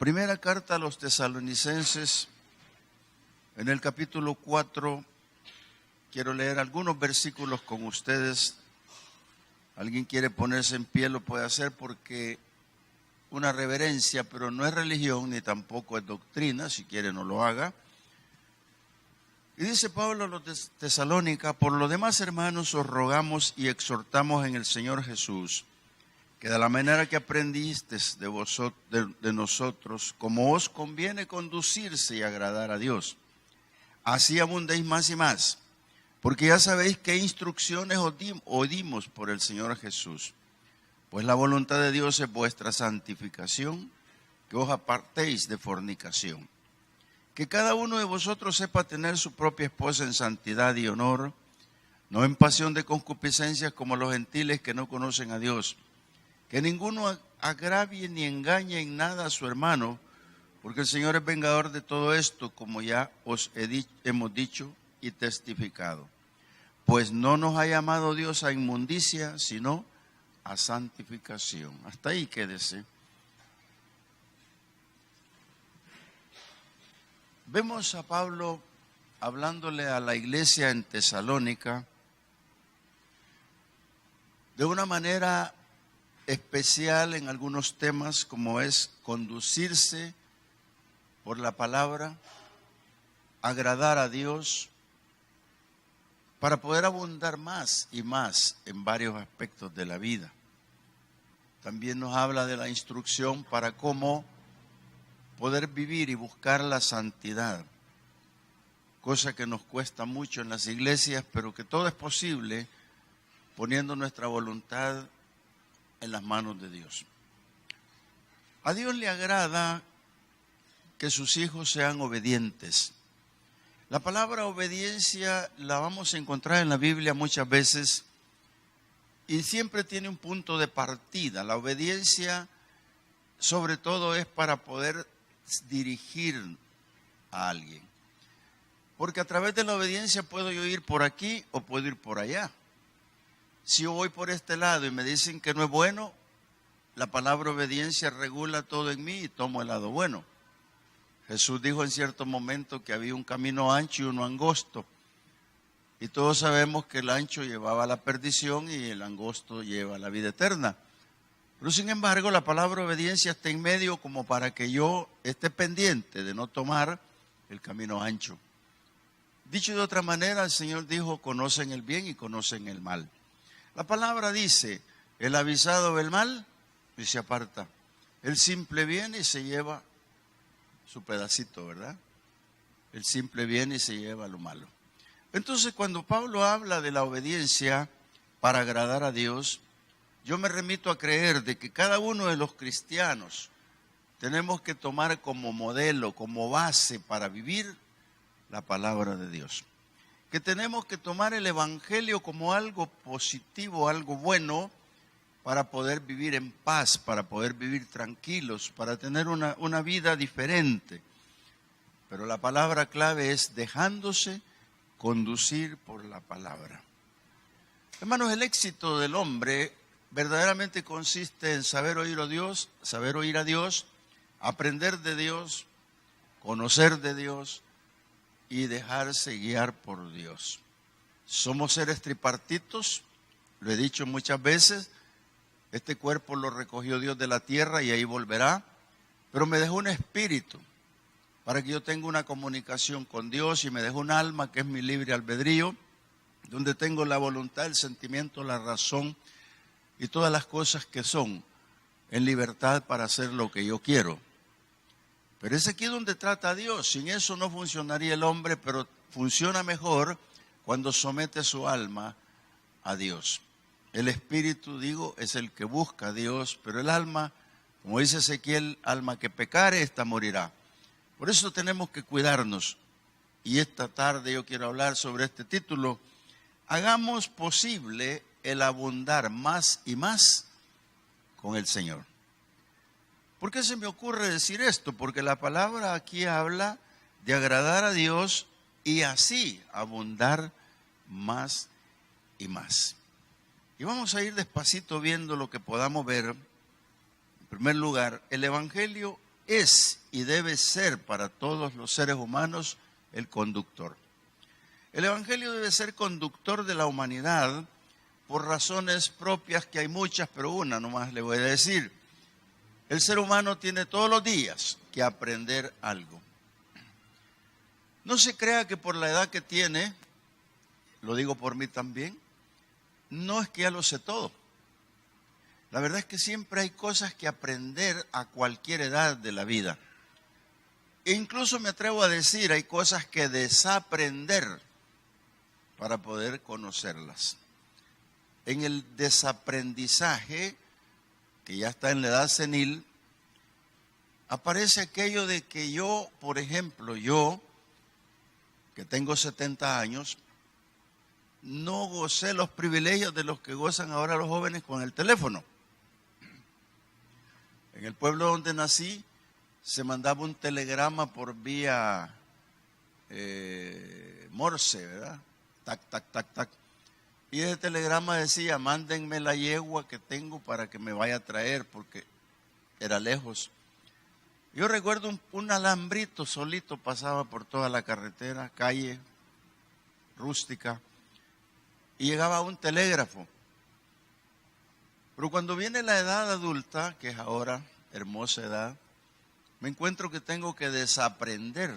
Primera carta a los Tesalonicenses, en el capítulo 4, quiero leer algunos versículos con ustedes. Alguien quiere ponerse en pie, lo puede hacer porque una reverencia, pero no es religión ni tampoco es doctrina, si quiere no lo haga. Y dice Pablo a los de Tesalónica: por lo demás, hermanos, os rogamos y exhortamos en el Señor Jesús, que de la manera que aprendisteis de nosotros, como os conviene conducirse y agradar a Dios, así abundéis más y más, porque ya sabéis qué instrucciones os dimos por el Señor Jesús. Pues la voluntad de Dios es vuestra santificación, que os apartéis de fornicación. Que cada uno de vosotros sepa tener su propia esposa en santidad y honor, no en pasión de concupiscencias como los gentiles que no conocen a Dios. Que ninguno agravie ni engañe en nada a su hermano, porque el Señor es vengador de todo esto, como ya os hemos dicho y testificado. Pues no nos ha llamado Dios a inmundicia, sino a santificación. Hasta ahí quédese. Vemos a Pablo hablándole a la iglesia en Tesalónica de una manera especial en algunos temas, como es conducirse por la palabra, agradar a Dios, para poder abundar más y más en varios aspectos de la vida. También nos habla de la instrucción para cómo poder vivir y buscar la santidad, cosa que nos cuesta mucho en las iglesias, pero que todo es posible poniendo nuestra voluntad en las manos de Dios. A Dios le agrada que sus hijos sean obedientes. La palabra obediencia la vamos a encontrar en la Biblia muchas veces y siempre tiene un punto de partida. La obediencia sobre todo es para poder dirigir a alguien. Porque a través de la obediencia puedo yo ir por aquí o puedo ir por allá. Si yo voy por este lado y me dicen que no es bueno, la palabra obediencia regula todo en mí y tomo el lado bueno. Jesús dijo en cierto momento que había un camino ancho y uno angosto. Y todos sabemos que el ancho llevaba a la perdición y el angosto lleva a la vida eterna. Pero sin embargo, la palabra obediencia está en medio como para que yo esté pendiente de no tomar el camino ancho. Dicho de otra manera, el Señor dijo: conocen el bien y conocen el mal. La palabra dice: el avisado ve el mal y se aparta. El simple viene y se lleva su pedacito, ¿verdad? El simple viene y se lleva lo malo. Entonces, cuando Pablo habla de la obediencia para agradar a Dios, yo me remito a creer de que cada uno de los cristianos tenemos que tomar como modelo, como base para vivir la palabra de Dios. Que tenemos que tomar el evangelio como algo positivo, algo bueno, para poder vivir en paz, para poder vivir tranquilos, para tener una vida diferente. Pero la palabra clave es dejándose conducir por la palabra. Hermanos, el éxito del hombre verdaderamente consiste en saber oír a Dios, aprender de Dios, conocer de Dios y dejarse guiar por Dios. Somos seres tripartitos, lo he dicho muchas veces. Este cuerpo lo recogió Dios de la tierra y ahí volverá, pero me dejó un espíritu para que yo tenga una comunicación con Dios, y me dejó un alma que es mi libre albedrío, donde tengo la voluntad, el sentimiento, la razón y todas las cosas que son en libertad para hacer lo que yo quiero. Pero es aquí donde trata a Dios. Sin eso no funcionaría el hombre, pero funciona mejor cuando somete su alma a Dios. El espíritu, es el que busca a Dios, pero el alma, como dice Ezequiel, alma que pecare, esta morirá. Por eso tenemos que cuidarnos. Y esta tarde yo quiero hablar sobre este título: hagamos posible el abundar más y más con el Señor. ¿Por qué se me ocurre decir esto? Porque la palabra aquí habla de agradar a Dios y así abundar más y más. Y vamos a ir despacito viendo lo que podamos ver. En primer lugar, el Evangelio es y debe ser para todos los seres humanos el conductor. El Evangelio debe ser conductor de la humanidad por razones propias, que hay muchas, pero una nomás le voy a decir. El ser humano tiene todos los días que aprender algo. No se crea que por la edad que tiene, lo digo por mí también, no es que ya lo sé todo. La verdad es que siempre hay cosas que aprender a cualquier edad de la vida. E incluso me atrevo a decir, hay cosas que desaprender para poder conocerlas. En el desaprendizaje, que ya está en la edad senil, aparece aquello de que yo, por ejemplo, yo, que tengo 70 años, no gocé los privilegios de los que gozan ahora los jóvenes con el teléfono. En el pueblo donde nací, se mandaba un telegrama por vía Morse, ¿verdad? Tac, tac, tac, tac. Y ese telegrama decía, mándenme la yegua que tengo para que me vaya a traer, porque era lejos. Yo recuerdo un alambrito solito pasaba por toda la carretera, calle rústica, y llegaba un telégrafo. Pero cuando viene la edad adulta, que es ahora hermosa edad, me encuentro que tengo que desaprender.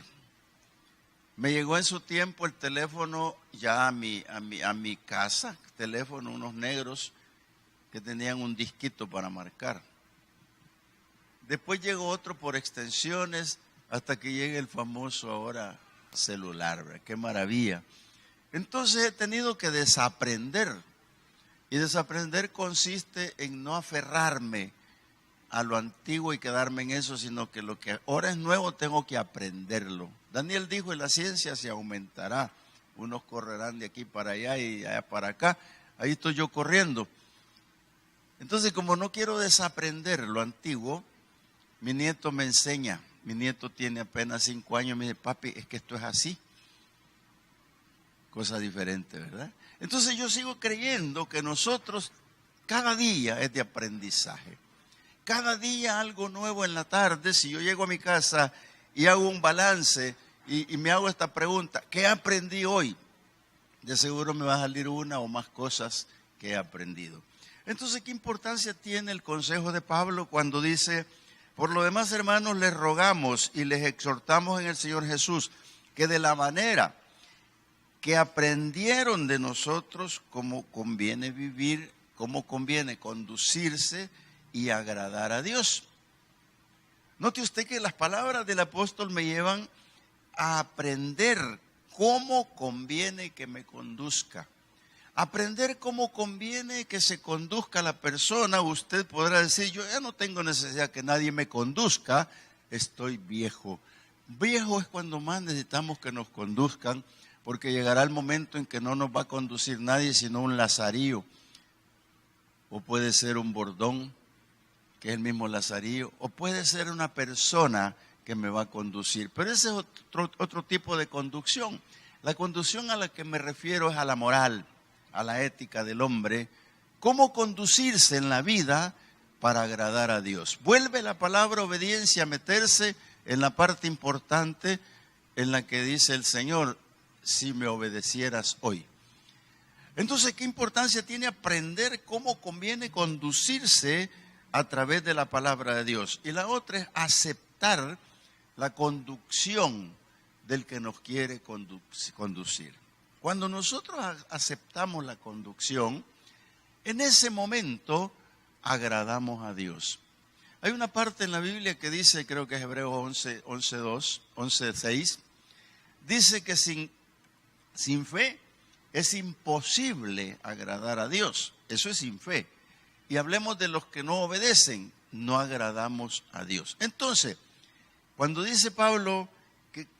Me llegó en su tiempo el teléfono ya a mi casa, teléfono, unos negros que tenían un disquito para marcar. Después llegó otro por extensiones hasta que llegue el famoso ahora celular, ¿verdad? ¡Qué maravilla! Entonces he tenido que desaprender. Y desaprender consiste en no aferrarme a lo antiguo y quedarme en eso, sino que lo que ahora es nuevo tengo que aprenderlo. Daniel dijo, en la ciencia se aumentará. Unos correrán de aquí para allá y allá para acá. Ahí estoy yo corriendo. Entonces, como no quiero desaprender lo antiguo, mi nieto me enseña. Mi nieto tiene apenas 5 años. Me dice, papi, es que esto es así. Cosa diferente, ¿verdad? Entonces yo sigo creyendo que nosotros, cada día es de aprendizaje. Cada día algo nuevo en la tarde. Si yo llego a mi casa y hago un balance y me hago esta pregunta, ¿qué aprendí hoy? De seguro me va a salir una o más cosas que he aprendido. Entonces, ¿qué importancia tiene el consejo de Pablo cuando dice, por lo demás, hermanos, les rogamos y les exhortamos en el Señor Jesús, que de la manera que aprendieron de nosotros cómo conviene vivir, cómo conviene conducirse y agradar a Dios? Note usted que las palabras del apóstol me llevan a aprender cómo conviene que me conduzca. Aprender cómo conviene que se conduzca la persona. Usted podrá decir, yo ya no tengo necesidad que nadie me conduzca, estoy viejo. Viejo es cuando más necesitamos que nos conduzcan, porque llegará el momento en que no nos va a conducir nadie sino un lazarillo, o puede ser un bordón, que es el mismo lazarillo, o puede ser una persona que me va a conducir. Pero ese es otro tipo de conducción. La conducción a la que me refiero es a la moral, a la ética del hombre, cómo conducirse en la vida para agradar a Dios. Vuelve la palabra obediencia a meterse en la parte importante en la que dice el Señor, si me obedecieras hoy. Entonces, ¿qué importancia tiene aprender cómo conviene conducirse a través de la palabra de Dios? Y la otra es aceptar la conducción del que nos quiere conducir. Cuando nosotros aceptamos la conducción, en ese momento agradamos a Dios. Hay una parte en la Biblia que dice, creo que es Hebreos 11:6, dice que sin fe es imposible agradar a Dios. Eso es sin fe. Y hablemos de los que no obedecen, no agradamos a Dios. Entonces, cuando dice Pablo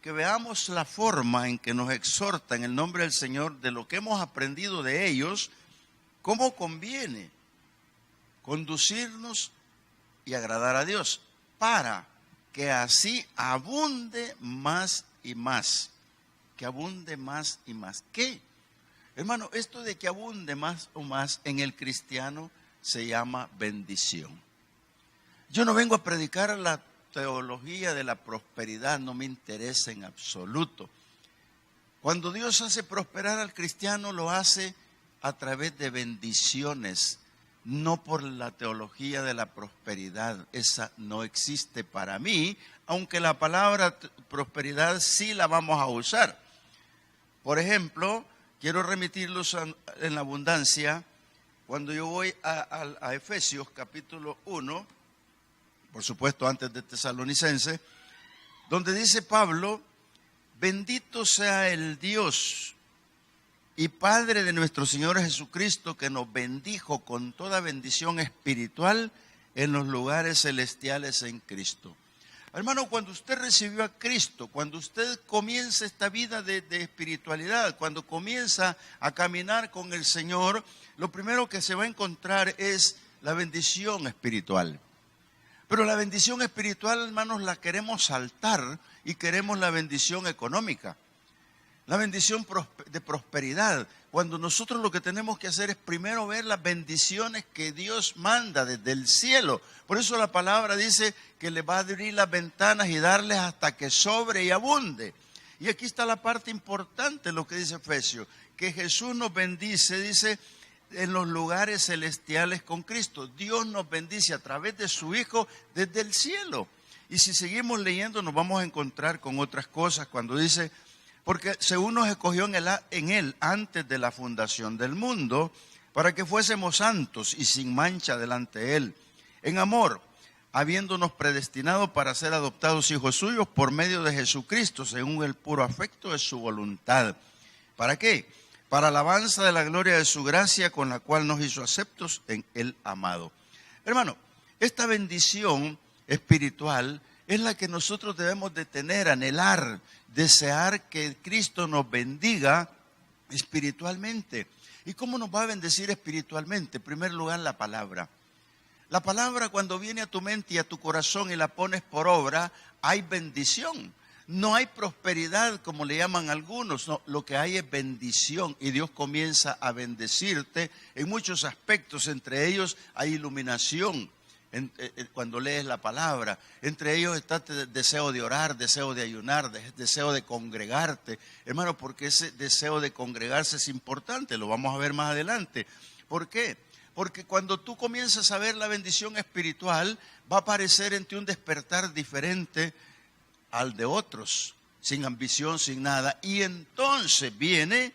que veamos la forma en que nos exhorta en el nombre del Señor de lo que hemos aprendido de ellos, cómo conviene conducirnos y agradar a Dios, para que así abunde más y más. Que abunde más y más. ¿Qué? Hermano, esto de que abunde más o más en el cristiano se llama bendición. Yo no vengo a predicar teología de la prosperidad no me interesa en absoluto. Cuando Dios hace prosperar al cristiano, lo hace a través de bendiciones, no por la teología de la prosperidad. Esa no existe para mí, aunque la palabra prosperidad sí la vamos a usar. Por ejemplo, quiero remitirlos en la abundancia. Cuando yo voy a Efesios capítulo 1, por supuesto antes de Tesalonicense, donde dice Pablo: bendito sea el Dios y Padre de nuestro Señor Jesucristo, que nos bendijo con toda bendición espiritual en los lugares celestiales en Cristo. Hermano, cuando usted recibió a Cristo, cuando usted comienza esta vida de espiritualidad, cuando comienza a caminar con el Señor, lo primero que se va a encontrar es la bendición espiritual. Pero la bendición espiritual, hermanos, la queremos saltar y queremos la bendición económica, la bendición de prosperidad. Cuando nosotros lo que tenemos que hacer es primero ver las bendiciones que Dios manda desde el cielo. Por eso la palabra dice que le va a abrir las ventanas y darles hasta que sobre y abunde. Y aquí está la parte importante, lo que dice Efesios, que Jesús nos bendice, dice, en los lugares celestiales con Cristo. Dios nos bendice a través de su Hijo desde el cielo. Y si seguimos leyendo nos vamos a encontrar con otras cosas cuando dice: porque según nos escogió en Él antes de la fundación del mundo, para que fuésemos santos y sin mancha delante de Él, en amor, habiéndonos predestinado para ser adoptados hijos suyos por medio de Jesucristo, según el puro afecto de su voluntad. ¿Para qué? Para alabanza de la gloria de su gracia, con la cual nos hizo aceptos en el amado. Hermano, esta bendición espiritual es la que nosotros debemos de tener, anhelar, desear que Cristo nos bendiga espiritualmente. ¿Y cómo nos va a bendecir espiritualmente? En primer lugar, la palabra. La palabra, cuando viene a tu mente y a tu corazón y la pones por obra, hay bendición. No hay prosperidad como le llaman algunos, no, lo que hay es bendición, y Dios comienza a bendecirte en muchos aspectos. Entre ellos hay iluminación cuando lees la palabra. Entre ellos está el deseo de orar, deseo de ayunar, deseo de congregarte, hermano, porque ese deseo de congregarse es importante, lo vamos a ver más adelante. ¿Por qué? Porque cuando tú comienzas a ver la bendición espiritual, va a aparecer en ti un despertar diferente al de otros, sin ambición, sin nada, y entonces viene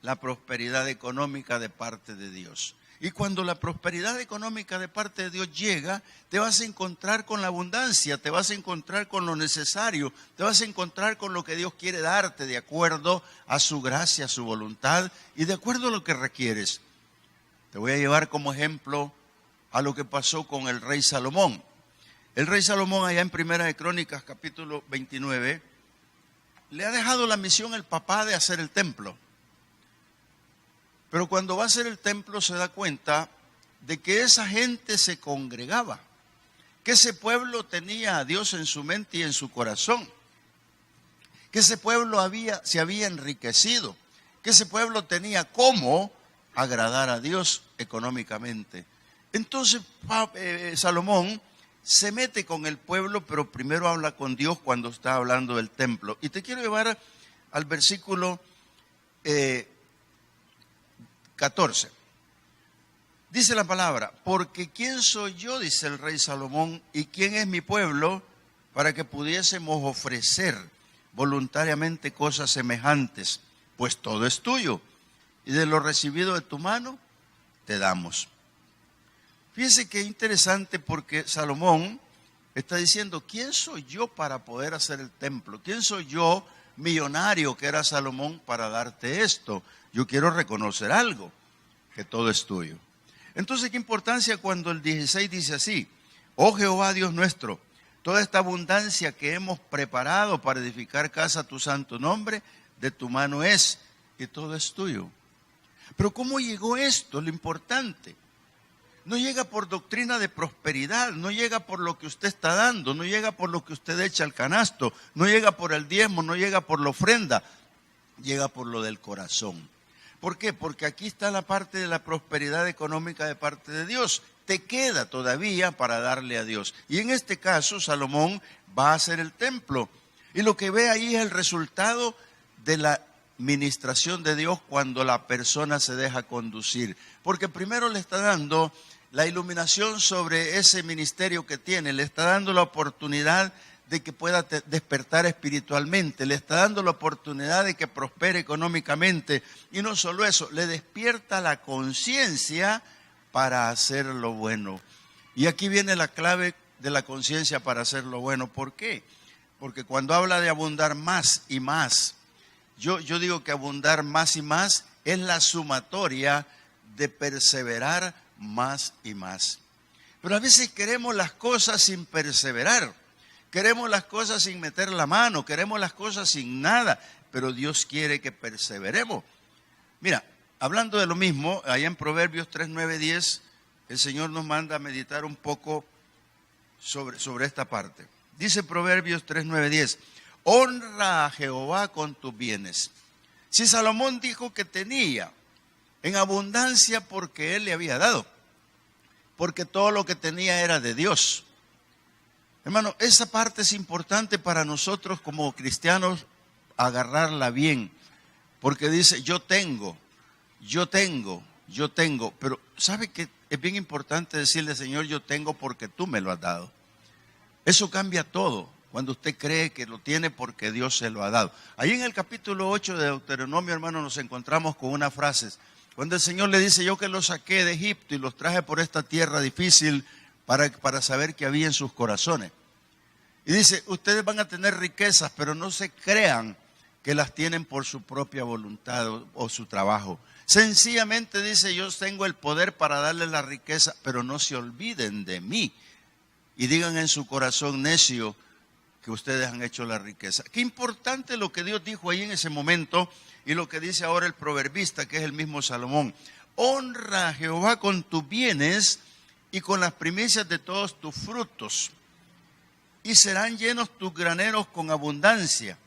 la prosperidad económica de parte de Dios. Y cuando la prosperidad económica de parte de Dios llega, te vas a encontrar con la abundancia, te vas a encontrar con lo necesario, te vas a encontrar con lo que Dios quiere darte de acuerdo a su gracia, a su voluntad y de acuerdo a lo que requieres. Te voy a llevar como ejemplo a lo que pasó con el rey Salomón. El rey Salomón, allá en Primera de Crónicas, capítulo 29, le ha dejado la misión el papá de hacer el templo. Pero cuando va a hacer el templo se da cuenta de que esa gente se congregaba, que ese pueblo tenía a Dios en su mente y en su corazón, que ese pueblo se había enriquecido, que ese pueblo tenía cómo agradar a Dios económicamente. Entonces Salomón se mete con el pueblo, pero primero habla con Dios cuando está hablando del templo. Y te quiero llevar al versículo 14. Dice la palabra: porque ¿quién soy yo?, dice el rey Salomón, y quién es mi pueblo para que pudiésemos ofrecer voluntariamente cosas semejantes, pues todo es tuyo, y de lo recibido de tu mano te damos. Fíjese que interesante, porque Salomón está diciendo: ¿quién soy yo para poder hacer el templo? ¿Quién soy yo, millonario que era Salomón, para darte esto? Yo quiero reconocer algo, que todo es tuyo. Entonces, ¿qué importancia cuando el 16 dice así: oh Jehová Dios nuestro, toda esta abundancia que hemos preparado para edificar casa a tu santo nombre, de tu mano es, y todo es tuyo? Pero ¿cómo llegó esto? Lo importante. No llega por doctrina de prosperidad, no llega por lo que usted está dando, no llega por lo que usted echa al canasto, no llega por el diezmo, no llega por la ofrenda, llega por lo del corazón. ¿Por qué? Porque aquí está la parte de la prosperidad económica de parte de Dios. te queda todavía para darle a Dios. Y en este caso, Salomón va a hacer el templo. Y lo que ve ahí es el resultado de la ministración de Dios cuando la persona se deja conducir. Porque primero le está dando la iluminación sobre ese ministerio que tiene, le está dando la oportunidad de que pueda despertar espiritualmente, le está dando la oportunidad de que prospere económicamente. Y no solo eso, le despierta la conciencia para hacer lo bueno. Y aquí viene la clave de la conciencia para hacer lo bueno. ¿Por qué? Porque cuando habla de abundar más y más, yo digo que abundar más y más es la sumatoria de perseverar más y más. Pero a veces queremos las cosas sin perseverar, queremos las cosas sin meter la mano, queremos las cosas sin nada, pero Dios quiere que perseveremos. Mira, hablando de lo mismo, allá en Proverbios 3, 9, 10, el Señor nos manda a meditar un poco sobre esta parte. Dice Proverbios 3, 9, 10, honra a Jehová con tus bienes. Si Salomón dijo que tenía en abundancia porque Él le había dado, porque todo lo que tenía era de Dios. Hermano, esa parte es importante para nosotros como cristianos agarrarla bien, porque dice yo tengo, pero ¿sabe qué? Es bien importante decirle, Señor, yo tengo porque tú me lo has dado. Eso cambia todo cuando usted cree que lo tiene porque Dios se lo ha dado. Ahí en el capítulo 8 de Deuteronomio, hermano, nos encontramos con unas frases. Cuando el Señor le dice, yo que los saqué de Egipto y los traje por esta tierra difícil para saber qué había en sus corazones. Y dice, ustedes van a tener riquezas, pero no se crean que las tienen por su propia voluntad o su trabajo. Sencillamente dice, yo tengo el poder para darles la riqueza, pero no se olviden de mí. Y digan en su corazón necio que ustedes han hecho la riqueza. Qué importante lo que Dios dijo ahí en ese momento y lo que dice ahora el proverbista, que es el mismo Salomón. Honra a Jehová con tus bienes y con las primicias de todos tus frutos. Y serán llenos tus graneros con abundancia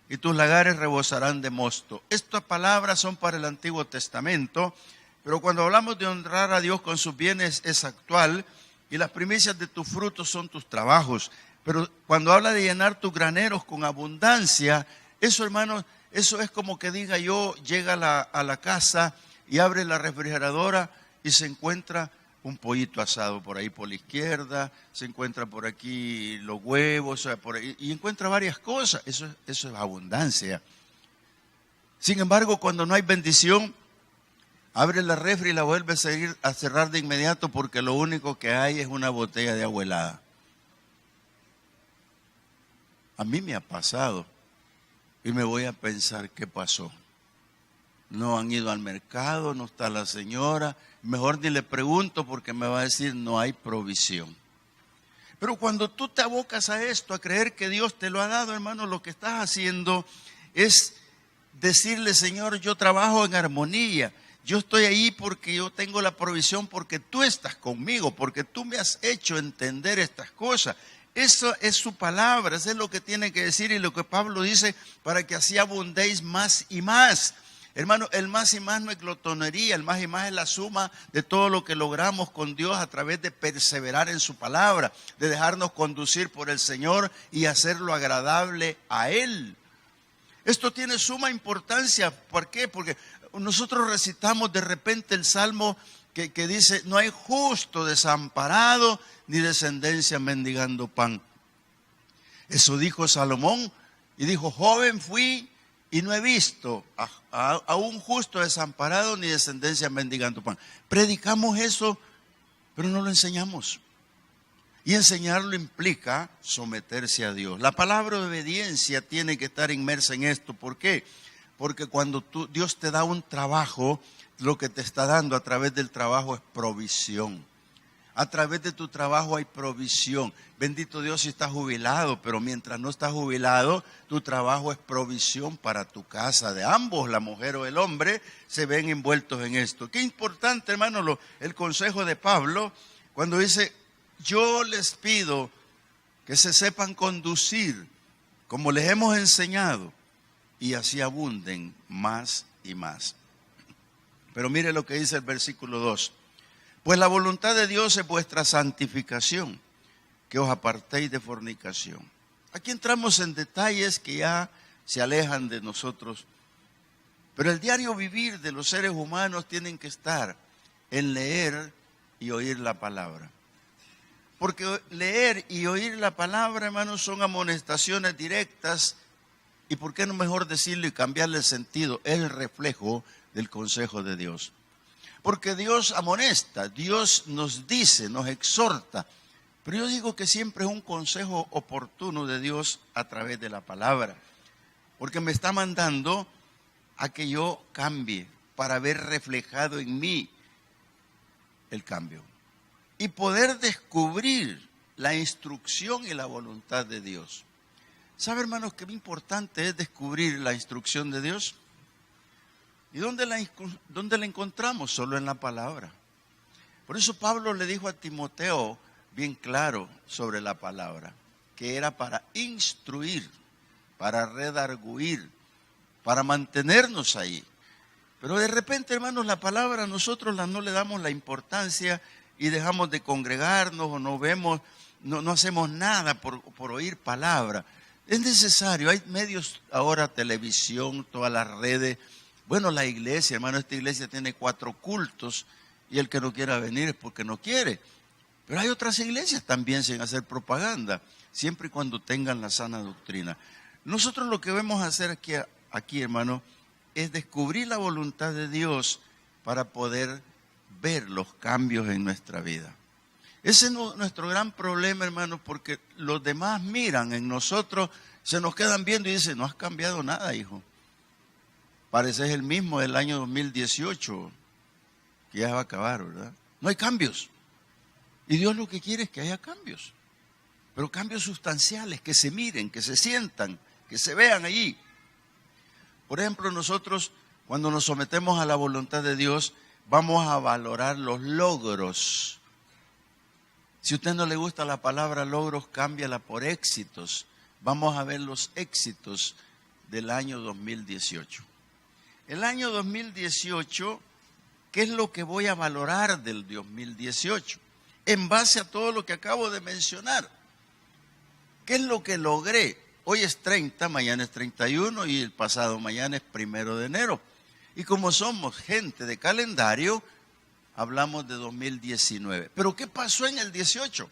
y tus lagares rebosarán de mosto. Estas palabras son para el Antiguo Testamento, pero cuando hablamos de honrar a Dios con sus bienes es actual. Y las primicias de tus frutos son tus trabajos. Pero cuando habla de llenar tus graneros con abundancia, eso, hermanos, eso es como que diga yo, llega a la casa y abre la refrigeradora y se encuentra un pollito asado por ahí por la izquierda, se encuentra por aquí los huevos, por ahí, y encuentra varias cosas. Eso es abundancia. Sin embargo, cuando no hay bendición, abre la refri y la vuelve a cerrar de inmediato porque lo único que hay es una botella de agua helada. A mí me ha pasado y me voy a pensar qué pasó. No han ido al mercado, no está la señora. Mejor ni le pregunto porque me va a decir no hay provisión. Pero cuando tú te abocas a esto, a creer que Dios te lo ha dado, hermano, lo que estás haciendo es decirle, Señor, yo trabajo en armonía. Yo estoy ahí porque yo tengo la provisión, porque tú estás conmigo, porque tú me has hecho entender estas cosas. Eso es su palabra, eso es lo que tiene que decir y lo que Pablo dice, para que así abundéis más y más. Hermano, el más y más no es glotonería, el más y más es la suma de todo lo que logramos con Dios a través de perseverar en su palabra, de dejarnos conducir por el Señor y hacerlo agradable a Él. Esto tiene suma importancia. ¿Por qué? Porque nosotros recitamos de repente el Salmo que dice, no hay justo desamparado ni descendencia mendigando pan. Eso dijo Salomón y dijo, joven fui y no he visto a un justo desamparado ni descendencia mendigando pan. Predicamos eso, pero no lo enseñamos. Y enseñarlo implica someterse a Dios. La palabra de obediencia tiene que estar inmersa en esto. ¿Por qué? Porque cuando Dios te da un trabajo, lo que te está dando a través del trabajo es provisión. A través de tu trabajo hay provisión. Bendito Dios si estás jubilado, pero mientras no estás jubilado, tu trabajo es provisión para tu casa. De ambos, la mujer o el hombre, se ven envueltos en esto. Qué importante, hermano, el consejo de Pablo cuando dice, yo les pido que se sepan conducir como les hemos enseñado y así abunden más y más. Pero mire lo que dice el versículo 2. Pues la voluntad de Dios es vuestra santificación, que os apartéis de fornicación. Aquí entramos en detalles que ya se alejan de nosotros, pero el diario vivir de los seres humanos tienen que estar en leer y oír la palabra. Porque leer y oír la palabra, hermanos, son amonestaciones directas, y por qué no mejor decirlo y cambiarle el sentido, es el reflejo del consejo de Dios. Porque Dios amonesta, Dios nos dice, nos exhorta, pero yo digo que siempre es un consejo oportuno de Dios a través de la palabra, porque me está mandando a que yo cambie para ver reflejado en mí el cambio y poder descubrir la instrucción y la voluntad de Dios. ¿Sabe, hermanos, qué importante es descubrir la instrucción de Dios? ¿Y dónde la encontramos? Solo en la palabra. Por eso Pablo le dijo a Timoteo bien claro sobre la palabra, que era para instruir, para redarguir, para mantenernos ahí. Pero de repente, hermanos, la palabra nosotros no le damos la importancia y dejamos de congregarnos o no hacemos nada por oír palabra. Es necesario, hay medios ahora, televisión, todas las redes. Bueno, la iglesia, hermano, esta iglesia tiene 4 cultos y el que no quiera venir es porque no quiere. Pero hay otras iglesias también sin hacer propaganda, siempre y cuando tengan la sana doctrina. Nosotros lo que debemos hacer aquí, hermano, es descubrir la voluntad de Dios para poder ver los cambios en nuestra vida. Ese es nuestro gran problema, hermano, porque los demás miran en nosotros, se nos quedan viendo y dicen, no has cambiado nada, hijo. Pareces el mismo del año 2018, que ya va a acabar, ¿verdad? No hay cambios. Y Dios lo que quiere es que haya cambios, pero cambios sustanciales, que se miren, que se sientan, que se vean allí. Por ejemplo, nosotros cuando nos sometemos a la voluntad de Dios, vamos a valorar los logros. Si a usted no le gusta la palabra logros, cámbiala por éxitos. Vamos a ver los éxitos del año 2018. El año 2018, ¿qué es lo que voy a valorar del 2018? En base a todo lo que acabo de mencionar. ¿Qué es lo que logré? Hoy es 30, mañana es 31 y el pasado mañana es 1 de enero. Y como somos gente de calendario, hablamos de 2019. ¿Pero qué pasó en el 18?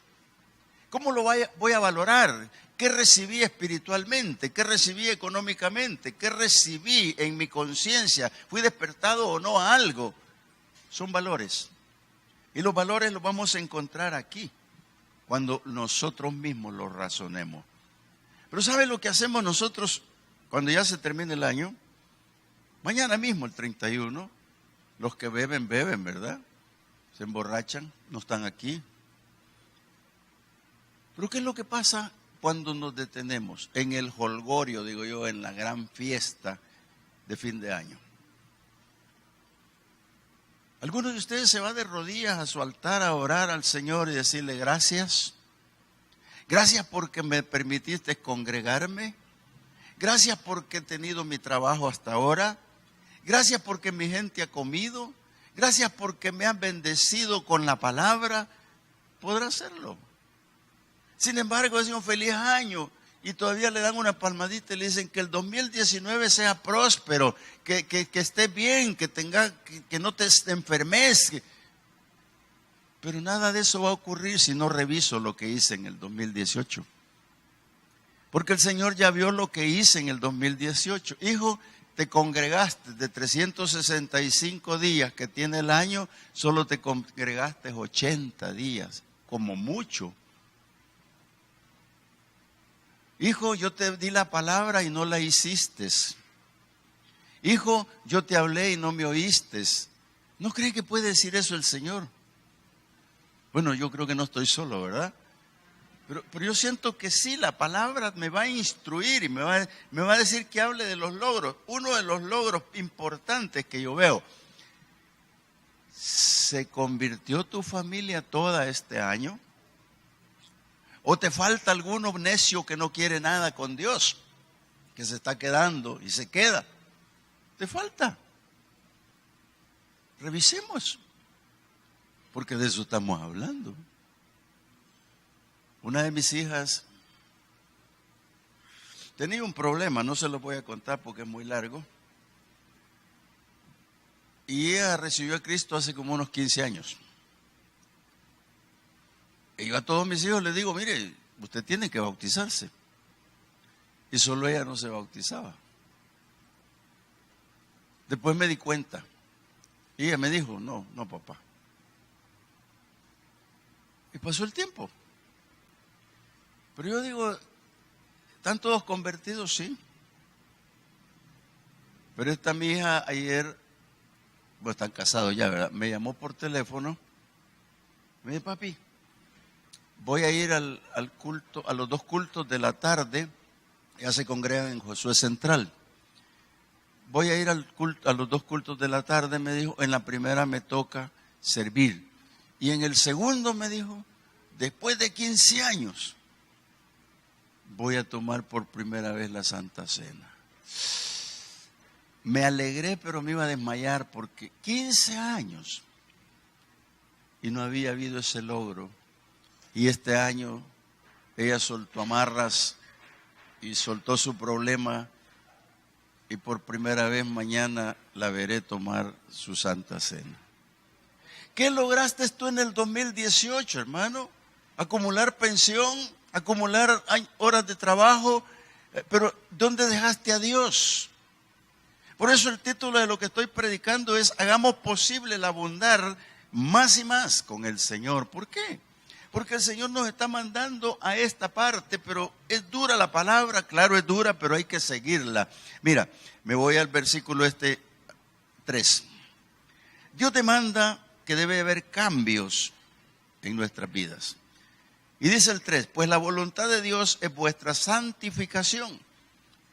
¿Cómo lo voy a valorar? ¿Qué recibí espiritualmente? ¿Qué recibí económicamente? ¿Qué recibí en mi conciencia? ¿Fui despertado o no a algo? Son valores. Y los valores los vamos a encontrar aquí, cuando nosotros mismos los razonemos. Pero ¿sabe lo que hacemos nosotros cuando ya se termine el año? Mañana mismo, el 31, los que beben, ¿verdad? Se emborrachan, no están aquí. Pero ¿qué es lo que pasa cuando nos detenemos en el jolgorio, digo yo, en la gran fiesta de fin de año? ¿Alguno de ustedes se va de rodillas a su altar a orar al Señor y decirle gracias? Gracias porque me permitiste congregarme. Gracias porque he tenido mi trabajo hasta ahora. Gracias porque mi gente ha comido. Gracias porque me han bendecido con la palabra. Podrá hacerlo. Sin embargo, es un feliz año y todavía le dan una palmadita y le dicen que el 2019 sea próspero, que esté bien, que no te enfermes. Pero nada de eso va a ocurrir si no reviso lo que hice en el 2018. Porque el Señor ya vio lo que hice en el 2018. Hijo, te congregaste de 365 días que tiene el año, solo te congregaste 80 días, como mucho. Hijo, yo te di la palabra y no la hiciste. Hijo, yo te hablé y no me oíste. ¿No cree que puede decir eso el Señor? Bueno, yo creo que no estoy solo, ¿verdad? Pero yo siento que sí, la palabra me va a instruir y me va a decir que hable de los logros. Uno de los logros importantes que yo veo, ¿se convirtió tu familia toda este año? ¿O te falta alguno necio que no quiere nada con Dios, que se está quedando y se queda? ¿Te falta? Revisemos. porque de eso estamos hablando. Una de mis hijas tenía un problema, no se lo voy a contar porque es muy largo. Y ella recibió a Cristo hace como unos 15 años. Y yo a todos mis hijos les digo, mire, usted tiene que bautizarse. Y solo ella no se bautizaba. Después me di cuenta. Y ella me dijo, no, papá. Y pasó el tiempo. Pero yo digo, ¿están todos convertidos? Sí. Pero esta mi hija ayer, bueno, están casados ya, ¿verdad? Me llamó por teléfono. Me dijo, papi, voy a ir al culto, a los 2 cultos de la tarde. Ya se congregan en Josué Central. Voy a ir a los 2 cultos de la tarde, me dijo. En la primera me toca servir. Y en el segundo me dijo, después de 15 años, voy a tomar por primera vez la Santa Cena. Me alegré, pero me iba a desmayar porque 15 años y no había habido ese logro. Y este año ella soltó amarras y soltó su problema y por primera vez mañana la veré tomar su Santa Cena. ¿Qué lograste tú en el 2018, hermano? Acumular pensión, acumular horas de trabajo, pero ¿dónde dejaste a Dios? Por eso el título de lo que estoy predicando es: hagamos posible el abundar más y más con el Señor. ¿Por qué? Porque el Señor nos está mandando a esta parte, pero es dura la palabra, claro es dura, pero hay que seguirla. Mira, me voy al versículo 3. Dios demanda que debe haber cambios en nuestras vidas. Y dice el 3, pues la voluntad de Dios es vuestra santificación,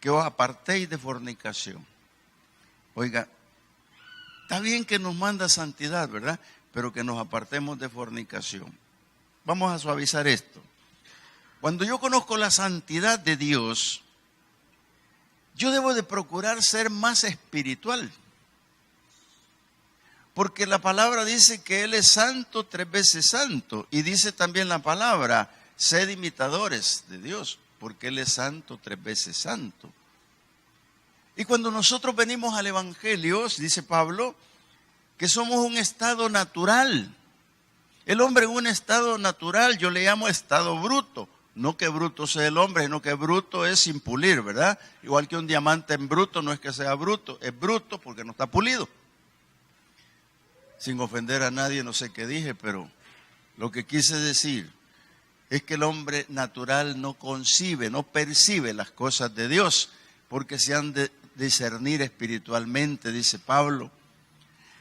que os apartéis de fornicación. Oiga, está bien que nos manda santidad, ¿verdad? Pero que nos apartemos de fornicación. Vamos a suavizar esto. Cuando yo conozco la santidad de Dios, yo debo de procurar ser más espiritual. Porque la palabra dice que Él es santo, 3 veces santo. Y dice también la palabra, sed imitadores de Dios, porque Él es santo, 3 veces santo. Y cuando nosotros venimos al Evangelio, dice Pablo, que somos un estado natural. El hombre en un estado natural, yo le llamo estado bruto. No que bruto sea el hombre, sino que bruto es sin pulir, ¿verdad? Igual que un diamante en bruto no es que sea bruto, es bruto porque no está pulido. Sin ofender a nadie, no sé qué dije, pero lo que quise decir es que el hombre natural no concibe, no percibe las cosas de Dios, porque se han de discernir espiritualmente, dice Pablo.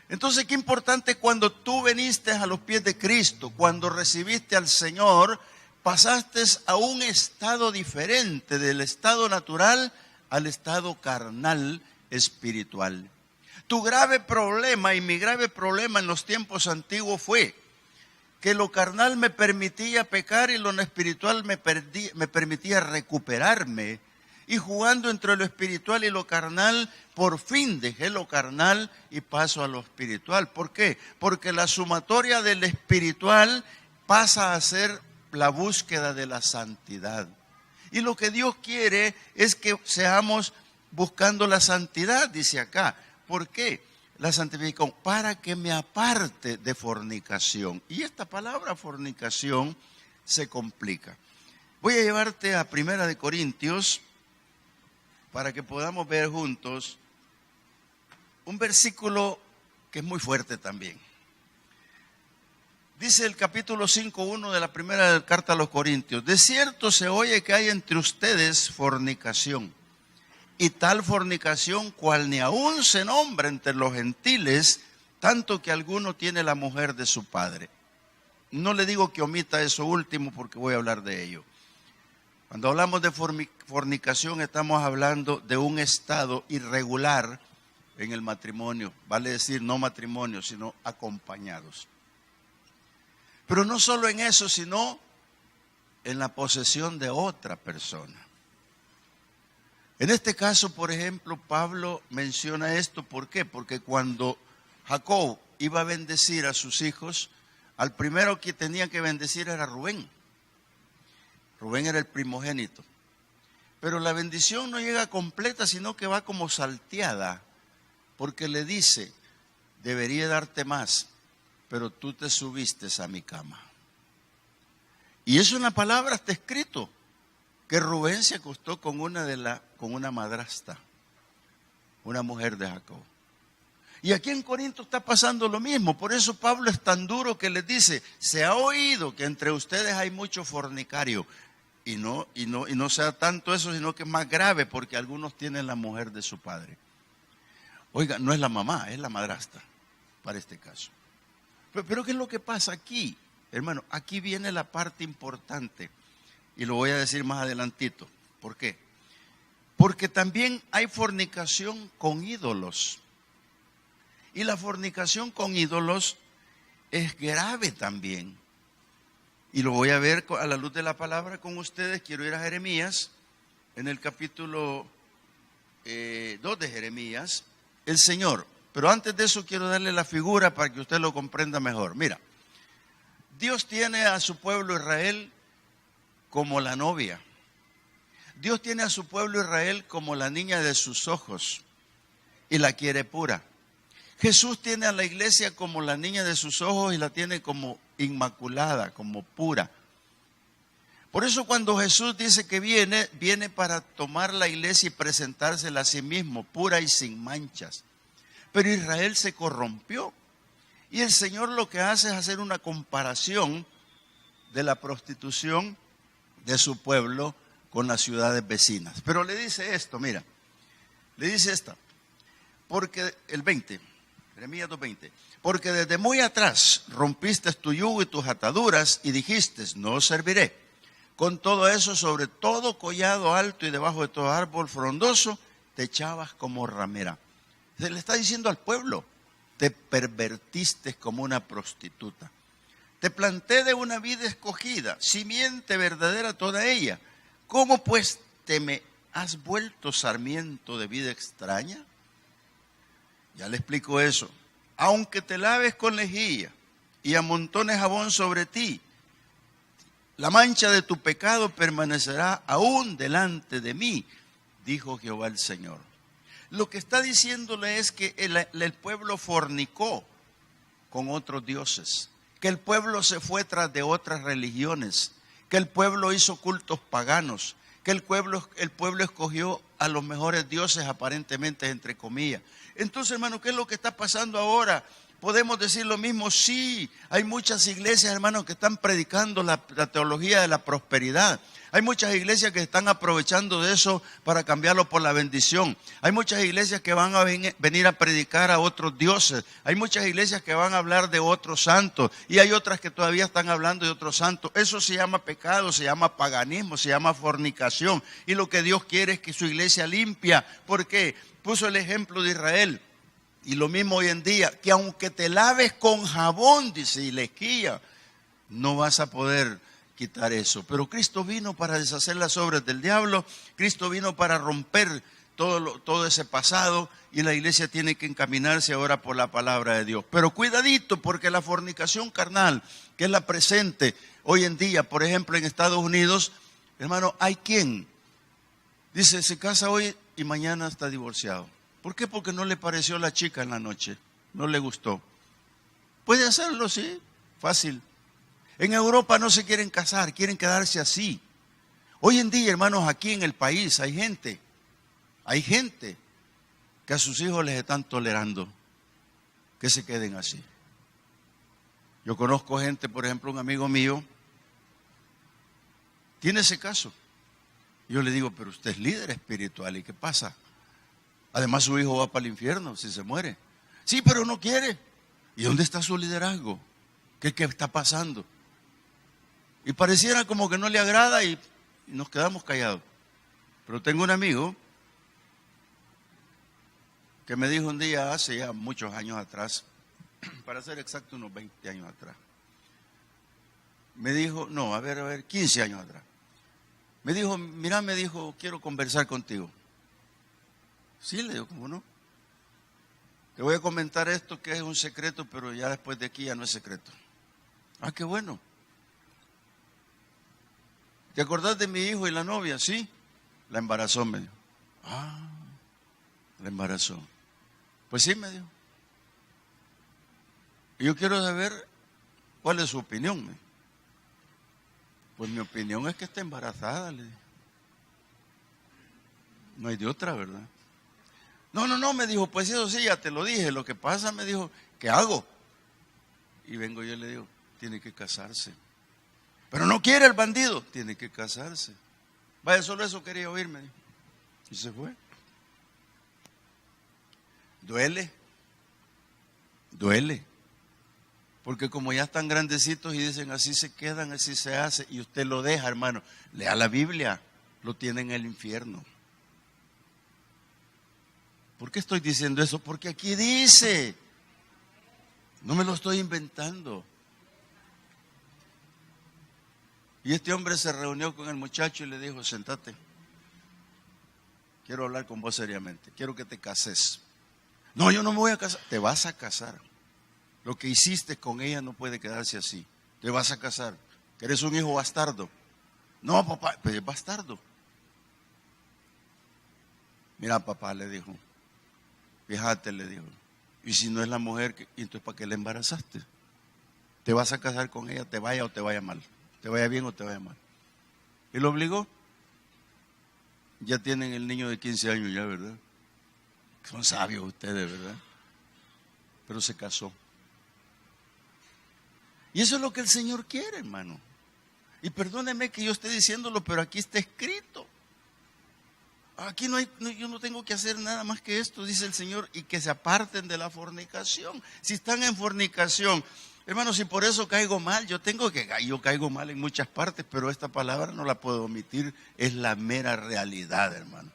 Entonces, qué importante cuando tú viniste a los pies de Cristo, cuando recibiste al Señor, pasaste a un estado diferente del estado natural al estado carnal espiritual. Tu grave problema y mi grave problema en los tiempos antiguos fue que lo carnal me permitía pecar y lo espiritual me permitía recuperarme. Y jugando entre lo espiritual y lo carnal, por fin dejé lo carnal y paso a lo espiritual. ¿Por qué? Porque la sumatoria del espiritual pasa a ser la búsqueda de la santidad. Y lo que Dios quiere es que seamos buscando la santidad, dice acá. ¿Por qué? La santificación, para que me aparte de fornicación. Y esta palabra fornicación se complica. Voy a llevarte a 1 Corintios para que podamos ver juntos un versículo que es muy fuerte también. Dice el capítulo 5:1 de la primera carta a los Corintios: de cierto se oye que hay entre ustedes fornicación, y tal fornicación cual ni aún se nombra entre los gentiles, tanto que alguno tiene la mujer de su padre. No le digo que omita eso último porque voy a hablar de ello. Cuando hablamos de fornicación estamos hablando de un estado irregular en el matrimonio, vale decir no matrimonio, sino acompañados. Pero no solo en eso, sino en la posesión de otra persona. En este caso, por ejemplo, Pablo menciona esto, ¿por qué? Porque cuando Jacob iba a bendecir a sus hijos, al primero que tenía que bendecir era Rubén. Rubén era el primogénito. Pero la bendición no llega completa, sino que va como salteada, porque le dice, debería darte más, pero tú te subiste a mi cama. Y eso en la palabra está escrito, que Rubén se acostó con una madrastra, una mujer de Jacob. Y aquí en Corinto está pasando lo mismo. Por eso Pablo es tan duro que les dice, se ha oído que entre ustedes hay mucho fornicario. Y no sea tanto eso, sino que es más grave, porque algunos tienen la mujer de su padre. Oiga, no es la mamá, es la madrastra, para este caso. Pero ¿qué es lo que pasa aquí? Hermano, aquí viene la parte importante, y lo voy a decir más adelantito. ¿Por qué? Porque también hay fornicación con ídolos. Y la fornicación con ídolos es grave también. Y lo voy a ver a la luz de la palabra con ustedes. Quiero ir a Jeremías, en el capítulo 2 de Jeremías, el Señor. Pero antes de eso quiero darle la figura para que usted lo comprenda mejor. Mira, Dios tiene a su pueblo Israel como la novia. Dios tiene a su pueblo Israel como la niña de sus ojos y la quiere pura. Jesús tiene a la iglesia como la niña de sus ojos y la tiene como inmaculada, como pura. Por eso cuando Jesús dice que viene para tomar la iglesia y presentársela a sí mismo, pura y sin manchas. Pero Israel se corrompió. Y el Señor lo que hace es hacer una comparación de la prostitución de su pueblo con las ciudades vecinas. Pero le dice esto, mira, le dice esta, porque el 20, Jeremías 2:20, porque desde muy atrás rompiste tu yugo y tus ataduras y dijiste, no serviré. Con todo eso, sobre todo collado alto y debajo de todo árbol frondoso, te echabas como ramera. Se le está diciendo al pueblo, te pervertiste como una prostituta. Te planté de una vid escogida, simiente verdadera toda ella. ¿Cómo pues te me has vuelto sarmiento de vida extraña? Ya le explico eso. Aunque te laves con lejía y amontones jabón sobre ti, la mancha de tu pecado permanecerá aún delante de mí, dijo Jehová el Señor. Lo que está diciéndole es que el pueblo fornicó con otros dioses, que el pueblo se fue tras de otras religiones, que el pueblo hizo cultos paganos, que el pueblo escogió a los mejores dioses aparentemente, entre comillas. Entonces, hermano, ¿qué es lo que está pasando ahora? ¿Podemos decir lo mismo? Sí, hay muchas iglesias, hermanos, que están predicando la teología de la prosperidad. Hay muchas iglesias que están aprovechando de eso para cambiarlo por la bendición. Hay muchas iglesias que van a venir a predicar a otros dioses. Hay muchas iglesias que van a hablar de otros santos. Y hay otras que todavía están hablando de otros santos. Eso se llama pecado, se llama paganismo, se llama fornicación. Y lo que Dios quiere es que su iglesia limpia. ¿Por qué? Puso el ejemplo de Israel. Y lo mismo hoy en día, que aunque te laves con jabón, dice, y lejía, no vas a poder quitar eso. Pero Cristo vino para deshacer las obras del diablo. Cristo vino para romper todo ese pasado, y la iglesia tiene que encaminarse ahora por la palabra de Dios. Pero cuidadito, porque la fornicación carnal, que es la presente hoy en día, por ejemplo en Estados Unidos, hermano, hay quien dice, se casa hoy y mañana está divorciado. ¿Por qué? Porque no le pareció la chica en la noche, no le gustó. Puede hacerlo, sí, fácil. En Europa no se quieren casar, quieren quedarse así. Hoy en día, hermanos, aquí en el país hay gente que a sus hijos les están tolerando que se queden así. Yo conozco gente, por ejemplo, un amigo mío, tiene ese caso. Yo le digo, pero usted es líder espiritual, ¿y qué pasa? Además su hijo va para el infierno si se muere. Sí, pero no quiere. ¿Y dónde está su liderazgo? ¿Qué está pasando? Y pareciera como que no le agrada y nos quedamos callados. Pero tengo un amigo que me dijo un día, hace ya muchos años atrás, para ser exacto, unos 20 años atrás. Me dijo, 15 años atrás. Me dijo, mira, me dijo, quiero conversar contigo. Sí, le digo, ¿cómo no? Te voy a comentar esto que es un secreto, pero ya después de aquí ya no es secreto. Ah, qué bueno. ¿Te acordás de mi hijo y la novia? Sí. La embarazó, me dijo. Ah, la embarazó. Pues sí, me dijo. Y yo quiero saber cuál es su opinión. Pues mi opinión es que está embarazada, le dije. No hay de otra, ¿verdad? No, me dijo, pues eso sí, ya te lo dije. Lo que pasa, me dijo, ¿qué hago? Y vengo yo y le digo, tiene que casarse. Pero no quiere el bandido, tiene que casarse. Vaya, solo eso quería oírme. Y se fue. Duele. Duele. Porque como ya están grandecitos y dicen así se quedan, así se hace, y usted lo deja, hermano, lea la Biblia, lo tiene en el infierno. ¿Por qué estoy diciendo eso? Porque aquí dice, no me lo estoy inventando. Y este hombre se reunió con el muchacho y le dijo, sentate, quiero hablar con vos seriamente, quiero que te cases. No, yo no me voy a casar. Te vas a casar. Lo que hiciste con ella no puede quedarse así. Te vas a casar. Que eres un hijo bastardo. No, papá, pues es bastardo. Mira, papá, le dijo. Fíjate, le dijo. Y si no es la mujer, entonces ¿para qué la embarazaste? Te vas a casar con ella, te vaya o te vaya mal. Te vaya bien o te vaya mal. Y lo obligó. Ya tienen el niño de 15 años ya, ¿verdad? Son sabios ustedes, ¿verdad? Pero se casó. Y eso es lo que el Señor quiere, hermano. Y perdóneme que yo esté diciéndolo, pero aquí está escrito. Aquí yo no tengo que hacer nada más que esto, dice el Señor, y que se aparten de la fornicación. Si están en fornicación, hermano, si por eso caigo mal, yo caigo mal en muchas partes, pero esta palabra no la puedo omitir, es la mera realidad, hermano.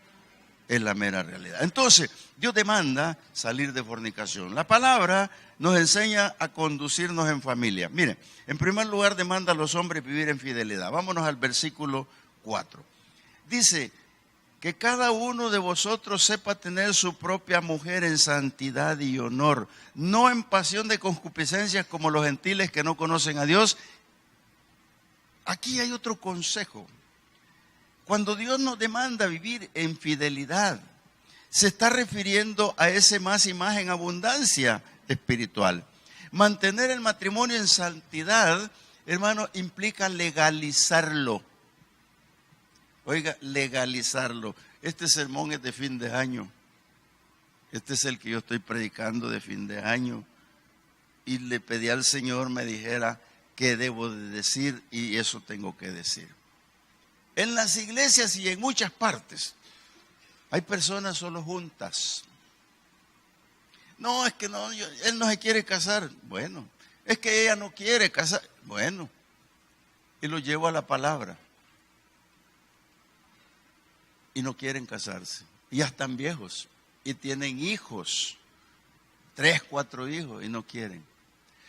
Es la mera realidad. Entonces, Dios demanda salir de fornicación. La palabra nos enseña a conducirnos en familia. Miren, en primer lugar demanda a los hombres vivir en fidelidad. Vámonos al versículo 4. Dice, que cada uno de vosotros sepa tener su propia mujer en santidad y honor, no en pasión de concupiscencias como los gentiles que no conocen a Dios. Aquí hay otro consejo. Cuando Dios nos demanda vivir en fidelidad, se está refiriendo a ese más y más en abundancia espiritual. Mantener el matrimonio en santidad, hermano, implica legalizarlo. Oiga, legalizarlo. Este sermón es de fin de año. Este es el que yo estoy predicando de fin de año. Y le pedí al Señor me dijera qué debo de decir y eso tengo que decir. En las iglesias y en muchas partes hay personas solo juntas. No, es que no, él no se quiere casar. Bueno, es que ella no quiere casar. Bueno, y lo llevo a la palabra. Y no quieren casarse. Y ya están viejos. Y tienen hijos. 3, 4 hijos y no quieren.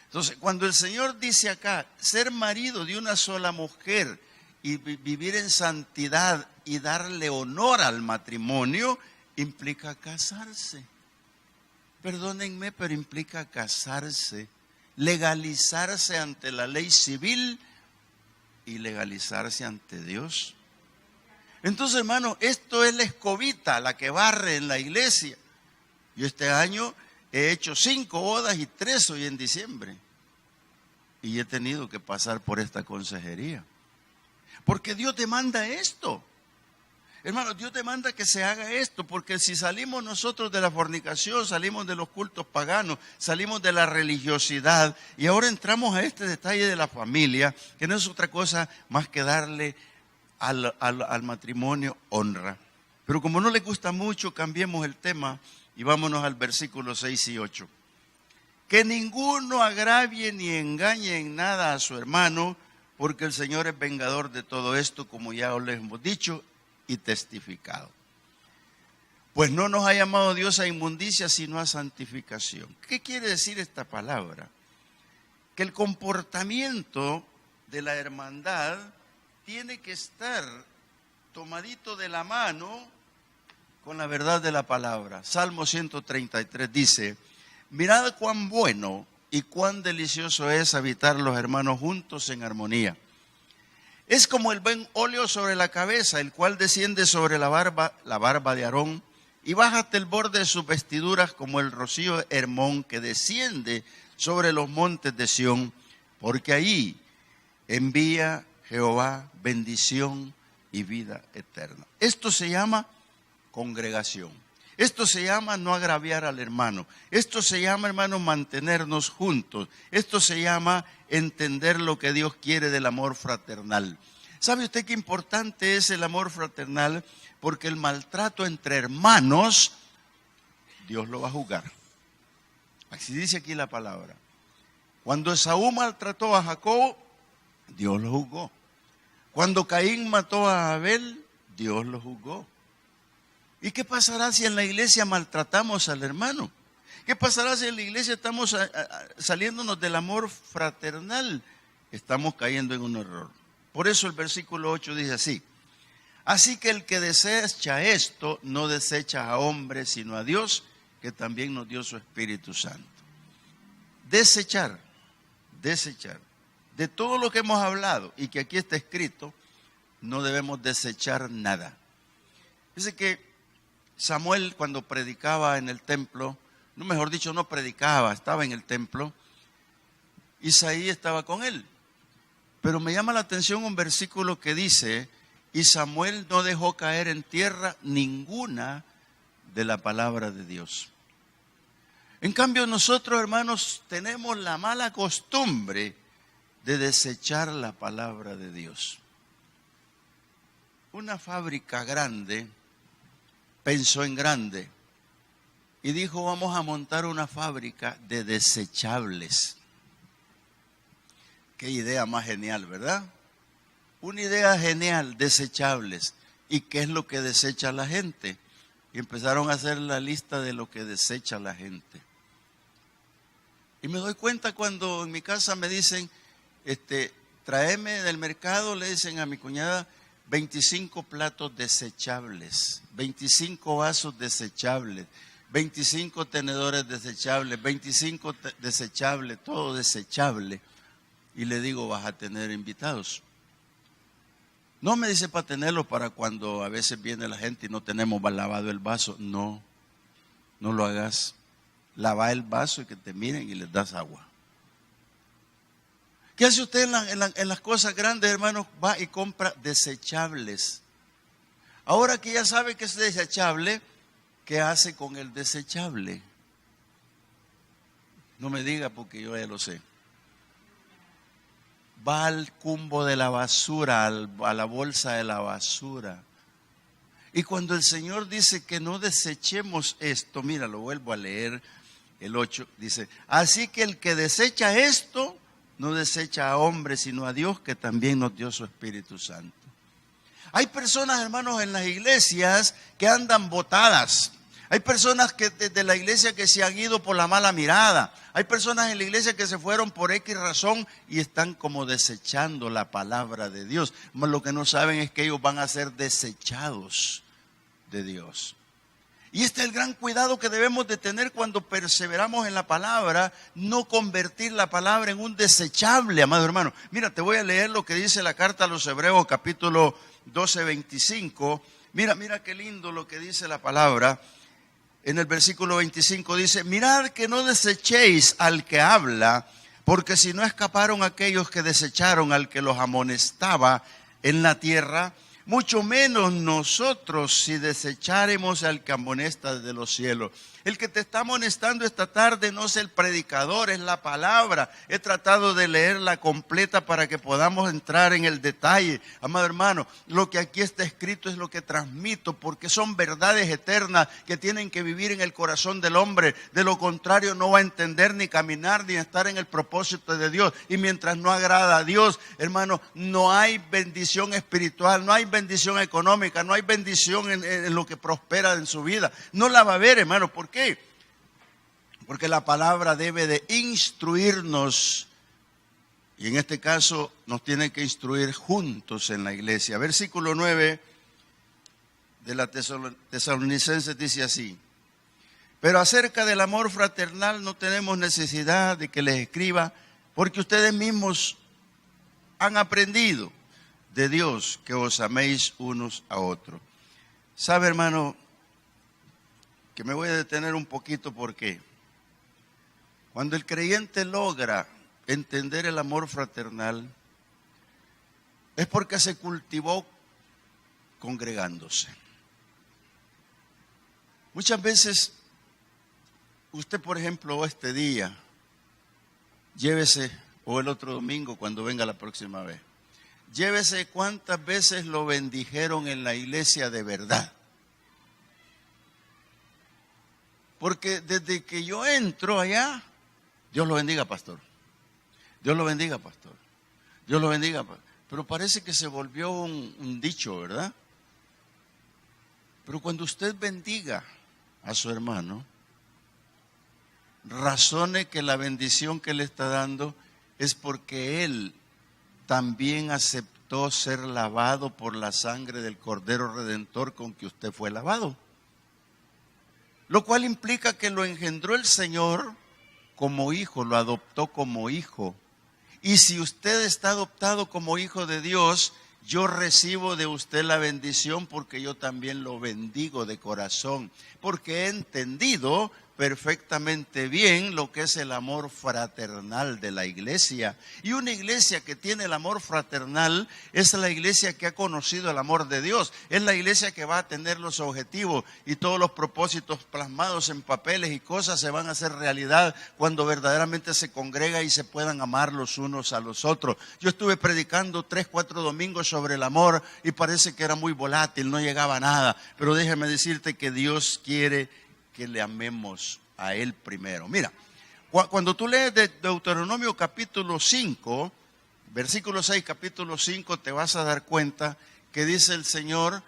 Entonces, cuando el Señor dice acá, ser marido de una sola mujer y vivir en santidad y darle honor al matrimonio, implica casarse. Perdónenme, pero implica casarse, legalizarse ante la ley civil y legalizarse ante Dios. Entonces, hermano, esto es la escobita, la que barre en la iglesia. Yo este año he hecho 5 bodas y 3 hoy en diciembre. Y he tenido que pasar por esta consejería. Porque Dios demanda esto. Hermano, Dios demanda que se haga esto, porque si salimos nosotros de la fornicación, salimos de los cultos paganos, salimos de la religiosidad, y ahora entramos a este detalle de la familia, que no es otra cosa más que darle al matrimonio honra. Pero como no le gusta mucho, cambiemos el tema y vámonos al versículo 6 y 8. Que ninguno agravie ni engañe en nada a su hermano, porque el Señor es vengador de todo esto, como ya les hemos dicho y testificado. Pues no nos ha llamado Dios a inmundicia, sino a santificación. ¿Qué quiere decir esta palabra? Que el comportamiento de la hermandad tiene que estar tomadito de la mano con la verdad de la palabra. Salmo 133 dice, mirad cuán bueno y cuán delicioso es habitar los hermanos juntos en armonía. Es como el buen óleo sobre la cabeza, el cual desciende sobre la barba de Aarón, y baja hasta el borde de sus vestiduras como el rocío Hermón que desciende sobre los montes de Sión, porque ahí envía Jehová bendición y vida eterna. Esto se llama congregación. Esto se llama no agraviar al hermano. Esto se llama, hermano, mantenernos juntos. Esto se llama entender lo que Dios quiere del amor fraternal. ¿Sabe usted qué importante es el amor fraternal? Porque el maltrato entre hermanos, Dios lo va a juzgar. Así dice aquí la palabra. Cuando Esaú maltrató a Jacob, Dios lo juzgó. Cuando Caín mató a Abel, Dios lo juzgó. ¿Y qué pasará si en la iglesia maltratamos al hermano? ¿Qué pasará si en la iglesia estamos saliéndonos del amor fraternal? Estamos cayendo en un error. Por eso el versículo 8 dice así: así que el que desecha esto, no desecha a hombres, sino a Dios, que también nos dio su Espíritu Santo. Desechar. De todo lo que hemos hablado y que aquí está escrito, no debemos desechar nada. Dice que Samuel, cuando predicaba en el templo, no, mejor dicho, no predicaba, estaba en el templo, Isaí estaba con él. Pero me llama la atención un versículo que dice: y Samuel no dejó caer en tierra ninguna de la palabra de Dios. En cambio, nosotros, hermanos, tenemos la mala costumbre de desechar la palabra de Dios. Una fábrica grande pensó en grande y dijo: vamos a montar una fábrica de desechables. Qué idea más genial, ¿verdad? Una idea genial, desechables. ¿Y qué es lo que desecha la gente? Y empezaron a hacer la lista de lo que desecha la gente. Y me doy cuenta cuando en mi casa me dicen, tráeme del mercado, le dicen a mi cuñada, 25 platos desechables, 25 vasos desechables, 25 tenedores desechables, 25 desechables, todo desechable. Y le digo, vas a tener invitados. No me dice para tenerlo para cuando a veces viene la gente y no tenemos lavado el vaso. No, no lo hagas. Lava el vaso y que te miren y les das agua. ¿Qué hace usted en las cosas grandes, hermanos? Va y compra desechables. Ahora que ya sabe que es desechable, ¿qué hace con el desechable? No me diga porque yo ya lo sé. Va al cumbo de la basura, a la bolsa de la basura. Y cuando el Señor dice que no desechemos esto, mira, lo vuelvo a leer, el 8, dice: así que el que desecha esto, no desecha a hombres, sino a Dios, que también nos dio su Espíritu Santo. Hay personas, hermanos, en las iglesias que andan botadas. Hay personas que de la iglesia que se han ido por la mala mirada. Hay personas en la iglesia que se fueron por X razón y están como desechando la palabra de Dios. Lo que no saben es que ellos van a ser desechados de Dios. Y este es el gran cuidado que debemos de tener cuando perseveramos en la palabra, no convertir la palabra en un desechable, amado hermano. Mira, te voy a leer lo que dice la carta a los Hebreos, capítulo 12, 25. Mira qué lindo lo que dice la palabra. En el versículo 25 dice: mirad que no desechéis al que habla, porque si no escaparon aquellos que desecharon al que los amonestaba en la tierra, mucho menos nosotros si desecháremos al que amonesta desde los cielos. El que te está amonestando esta tarde no es el predicador, es la palabra. He tratado de leerla completa para que podamos entrar en el detalle. Amado hermano, lo que aquí está escrito es lo que transmito, porque son verdades eternas que tienen que vivir en el corazón del hombre. De lo contrario no va a entender ni caminar ni estar en el propósito de Dios. Y mientras no agrada a Dios, hermano, no hay bendición espiritual, no hay bendición económica, no hay bendición en lo que prospera en su vida. No la va a haber, hermano. ¿Por qué? Porque la palabra debe de instruirnos, y en este caso nos tiene que instruir juntos en la iglesia. Versículo 9 de la Tesalonicenses dice así: Pero acerca del amor fraternal no tenemos necesidad de que les escriba, porque ustedes mismos han aprendido de Dios que os améis unos a otros. ¿Sabe, hermano, que me voy a detener un poquito porque cuando el creyente logra entender el amor fraternal es porque se cultivó congregándose? Muchas veces usted, por ejemplo, este día, llévese, o el otro domingo cuando venga la próxima vez, llévese cuántas veces lo bendijeron en la iglesia de verdad. Porque desde que yo entro allá, Dios lo bendiga, pastor. Dios lo bendiga, pastor. Dios lo bendiga, pastor. Pero parece que se volvió un dicho, ¿verdad? Pero cuando usted bendiga a su hermano, razone que la bendición que le está dando es porque él también aceptó ser lavado por la sangre del Cordero Redentor con que usted fue lavado. Lo cual implica que lo engendró el Señor como hijo, lo adoptó como hijo. Y si usted está adoptado como hijo de Dios, yo recibo de usted la bendición porque yo también lo bendigo de corazón. Porque he entendido perfectamente bien lo que es el amor fraternal de la iglesia. Y una iglesia que tiene el amor fraternal es la iglesia que ha conocido el amor de Dios. Es la iglesia que va a tener los objetivos y todos los propósitos plasmados en papeles y cosas se van a hacer realidad cuando verdaderamente se congrega y se puedan amar los unos a los otros. Yo estuve predicando 3, 4 domingos sobre el amor y parece que era muy volátil, no llegaba a nada. Pero déjame decirte que Dios quiere que le amemos a Él primero. Mira, cuando tú lees de Deuteronomio capítulo 5, versículo 6, capítulo 5, te vas a dar cuenta que dice el Señor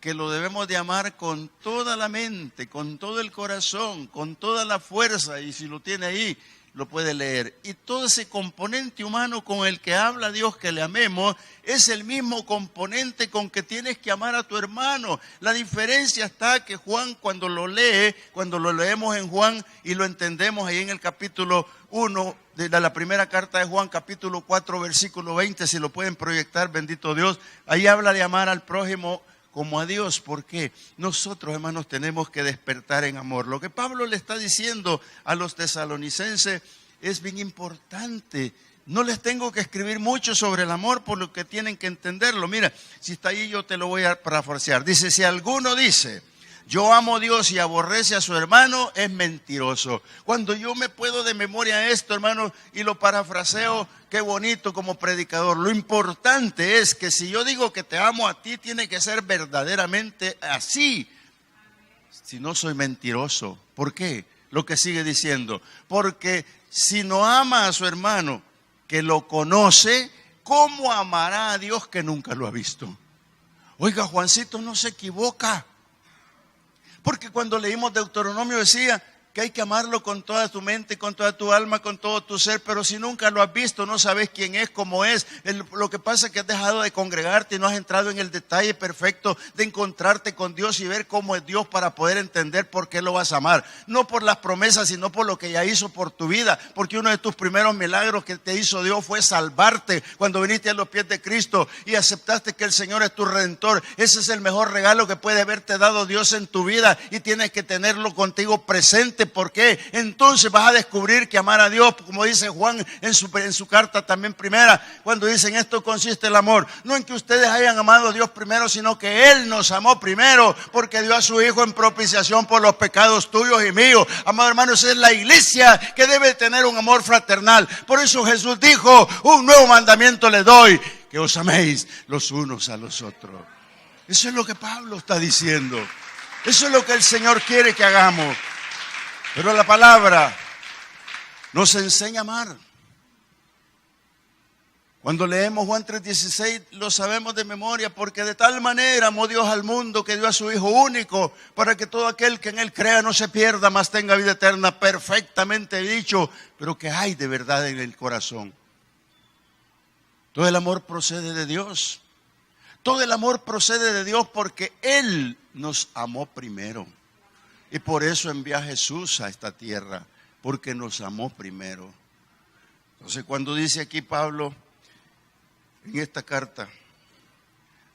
que lo debemos de amar con toda la mente, con todo el corazón, con toda la fuerza, y si lo tiene ahí, lo puede leer. Y todo ese componente humano con el que habla Dios que le amemos, es el mismo componente con que tienes que amar a tu hermano. La diferencia está que Juan cuando lo lee, cuando lo leemos en Juan y lo entendemos ahí en el capítulo 1 de la primera carta de Juan, capítulo 4, versículo 20, si lo pueden proyectar, bendito Dios, ahí habla de amar al prójimo como a Dios, porque nosotros, hermanos, tenemos que despertar en amor. Lo que Pablo le está diciendo a los tesalonicenses es bien importante. No les tengo que escribir mucho sobre el amor, por lo que tienen que entenderlo. Mira, si está ahí yo te lo voy a parafrasear. Dice, si alguno dice, yo amo a Dios y aborrece a su hermano, es mentiroso. Cuando yo me puedo de memoria esto, hermano, y lo parafraseo, qué bonito como predicador. Lo importante es que si yo digo que te amo a ti, tiene que ser verdaderamente así. Si no, soy mentiroso. ¿Por qué? Lo que sigue diciendo. Porque si no ama a su hermano que lo conoce, ¿cómo amará a Dios que nunca lo ha visto? Oiga, Juancito no se equivoca. Porque cuando leímos Deuteronomio decía que hay que amarlo con toda tu mente, con toda tu alma, con todo tu ser, pero si nunca lo has visto, no sabes quién es, cómo es. Lo que pasa es que has dejado de congregarte y no has entrado en el detalle perfecto de encontrarte con Dios y ver cómo es Dios para poder entender por qué lo vas a amar. No por las promesas, sino por lo que ya hizo por tu vida. Porque uno de tus primeros milagros que te hizo Dios fue salvarte cuando viniste a los pies de Cristo y aceptaste que el Señor es tu Redentor. Ese es el mejor regalo que puede haberte dado Dios en tu vida y tienes que tenerlo contigo presente. ¿Por qué? Entonces vas a descubrir que amar a Dios, como dice Juan en su carta también primera, cuando dice en esto consiste el amor, no en que ustedes hayan amado a Dios primero, sino que Él nos amó primero, porque dio a su Hijo en propiciación por los pecados tuyos y míos. Amado hermano, esa es la iglesia que debe tener un amor fraternal. Por eso Jesús dijo, un nuevo mandamiento les doy, que os améis los unos a los otros. Eso es lo que Pablo está diciendo. Eso es lo que el Señor quiere que hagamos. Pero la palabra nos enseña a amar. Cuando leemos Juan 3:16 lo sabemos de memoria, porque de tal manera amó Dios al mundo que dio a su Hijo único para que todo aquel que en Él crea no se pierda, mas tenga vida eterna. Perfectamente dicho, pero que hay de verdad en el corazón. Todo el amor procede de Dios. Todo el amor procede de Dios porque Él nos amó primero. Y por eso envía a Jesús a esta tierra, porque nos amó primero. Entonces, cuando dice aquí Pablo, en esta carta,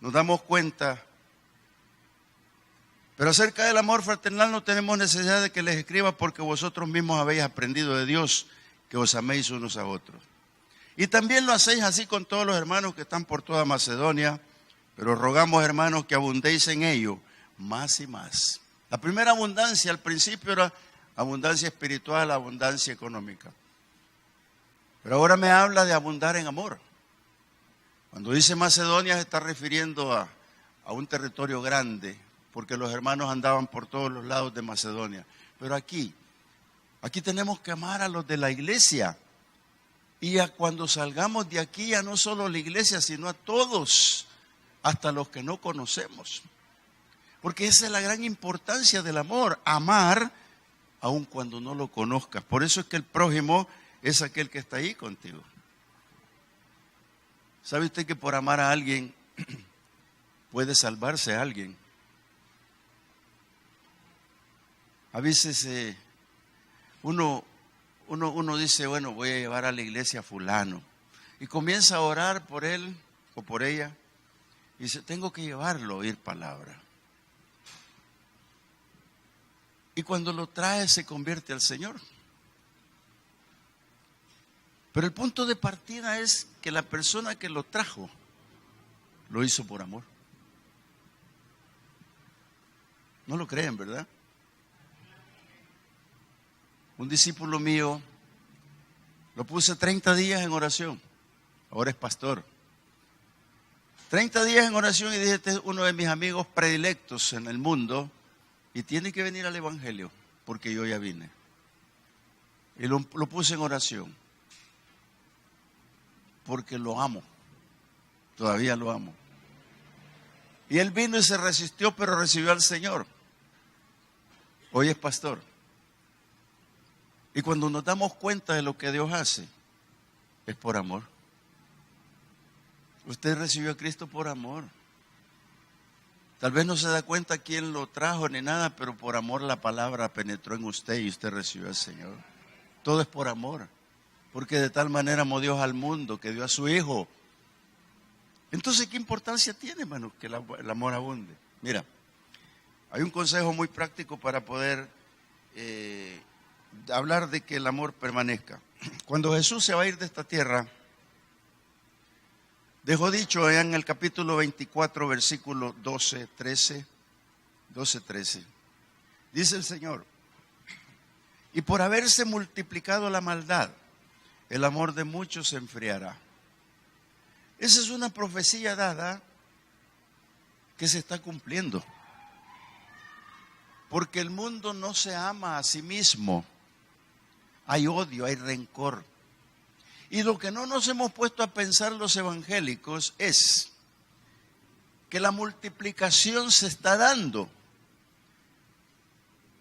nos damos cuenta, pero acerca del amor fraternal no tenemos necesidad de que les escriba, porque vosotros mismos habéis aprendido de Dios que os améis unos a otros. Y también lo hacéis así con todos los hermanos que están por toda Macedonia, pero rogamos, hermanos, que abundéis en ello más y más. La primera abundancia al principio era abundancia espiritual, abundancia económica. Pero ahora me habla de abundar en amor. Cuando dice Macedonia se está refiriendo a un territorio grande, porque los hermanos andaban por todos los lados de Macedonia. Pero aquí tenemos que amar a los de la iglesia. Y cuando salgamos de aquí, a no solo a la iglesia, sino a todos, hasta los que no conocemos. Porque esa es la gran importancia del amor, amar aun cuando no lo conozcas. Por eso es que el prójimo es aquel que está ahí contigo. ¿Sabe usted que por amar a alguien puede salvarse a alguien? A veces uno dice, bueno, voy a llevar a la iglesia a fulano. Y comienza a orar por él o por ella. Y dice, tengo que llevarlo a oír palabra. Y cuando lo trae se convierte al Señor. Pero el punto de partida es que la persona que lo trajo, lo hizo por amor. No lo creen, ¿verdad? Un discípulo mío, lo puse 30 días en oración, ahora es pastor. 30 días en oración y dije, este es uno de mis amigos predilectos en el mundo y tiene que venir al evangelio, porque yo ya vine. Y lo puse en oración, porque lo amo, todavía lo amo. Y él vino y se resistió, pero recibió al Señor. Hoy es pastor. Y cuando nos damos cuenta de lo que Dios hace, es por amor. Usted recibió a Cristo por amor. Tal vez no se da cuenta quién lo trajo ni nada, pero por amor la palabra penetró en usted y usted recibió al Señor. Todo es por amor. Porque de tal manera amó Dios al mundo que dio a su Hijo. Entonces, ¿qué importancia tiene, hermano, que el amor abunde? Mira, hay un consejo muy práctico para poder hablar de que el amor permanezca. Cuando Jesús se va a ir de esta tierra, dejó dicho en el capítulo 24, versículo 12-13, dice el Señor, y por haberse multiplicado la maldad, el amor de muchos se enfriará. Esa es una profecía dada que se está cumpliendo. Porque el mundo no se ama a sí mismo. Hay odio, hay rencor. Y lo que no nos hemos puesto a pensar los evangélicos es que la multiplicación se está dando.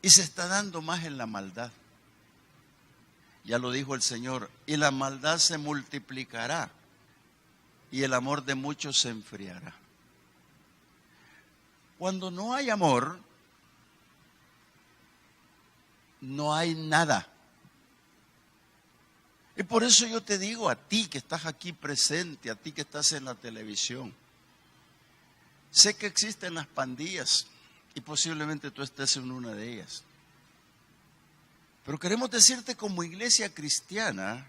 Y se está dando más en la maldad. Ya lo dijo el Señor, y la maldad se multiplicará y el amor de muchos se enfriará. Cuando no hay amor, no hay nada. Y por eso yo te digo a ti que estás aquí presente, a ti que estás en la televisión, sé que existen las pandillas y posiblemente tú estés en una de ellas. Pero queremos decirte como iglesia cristiana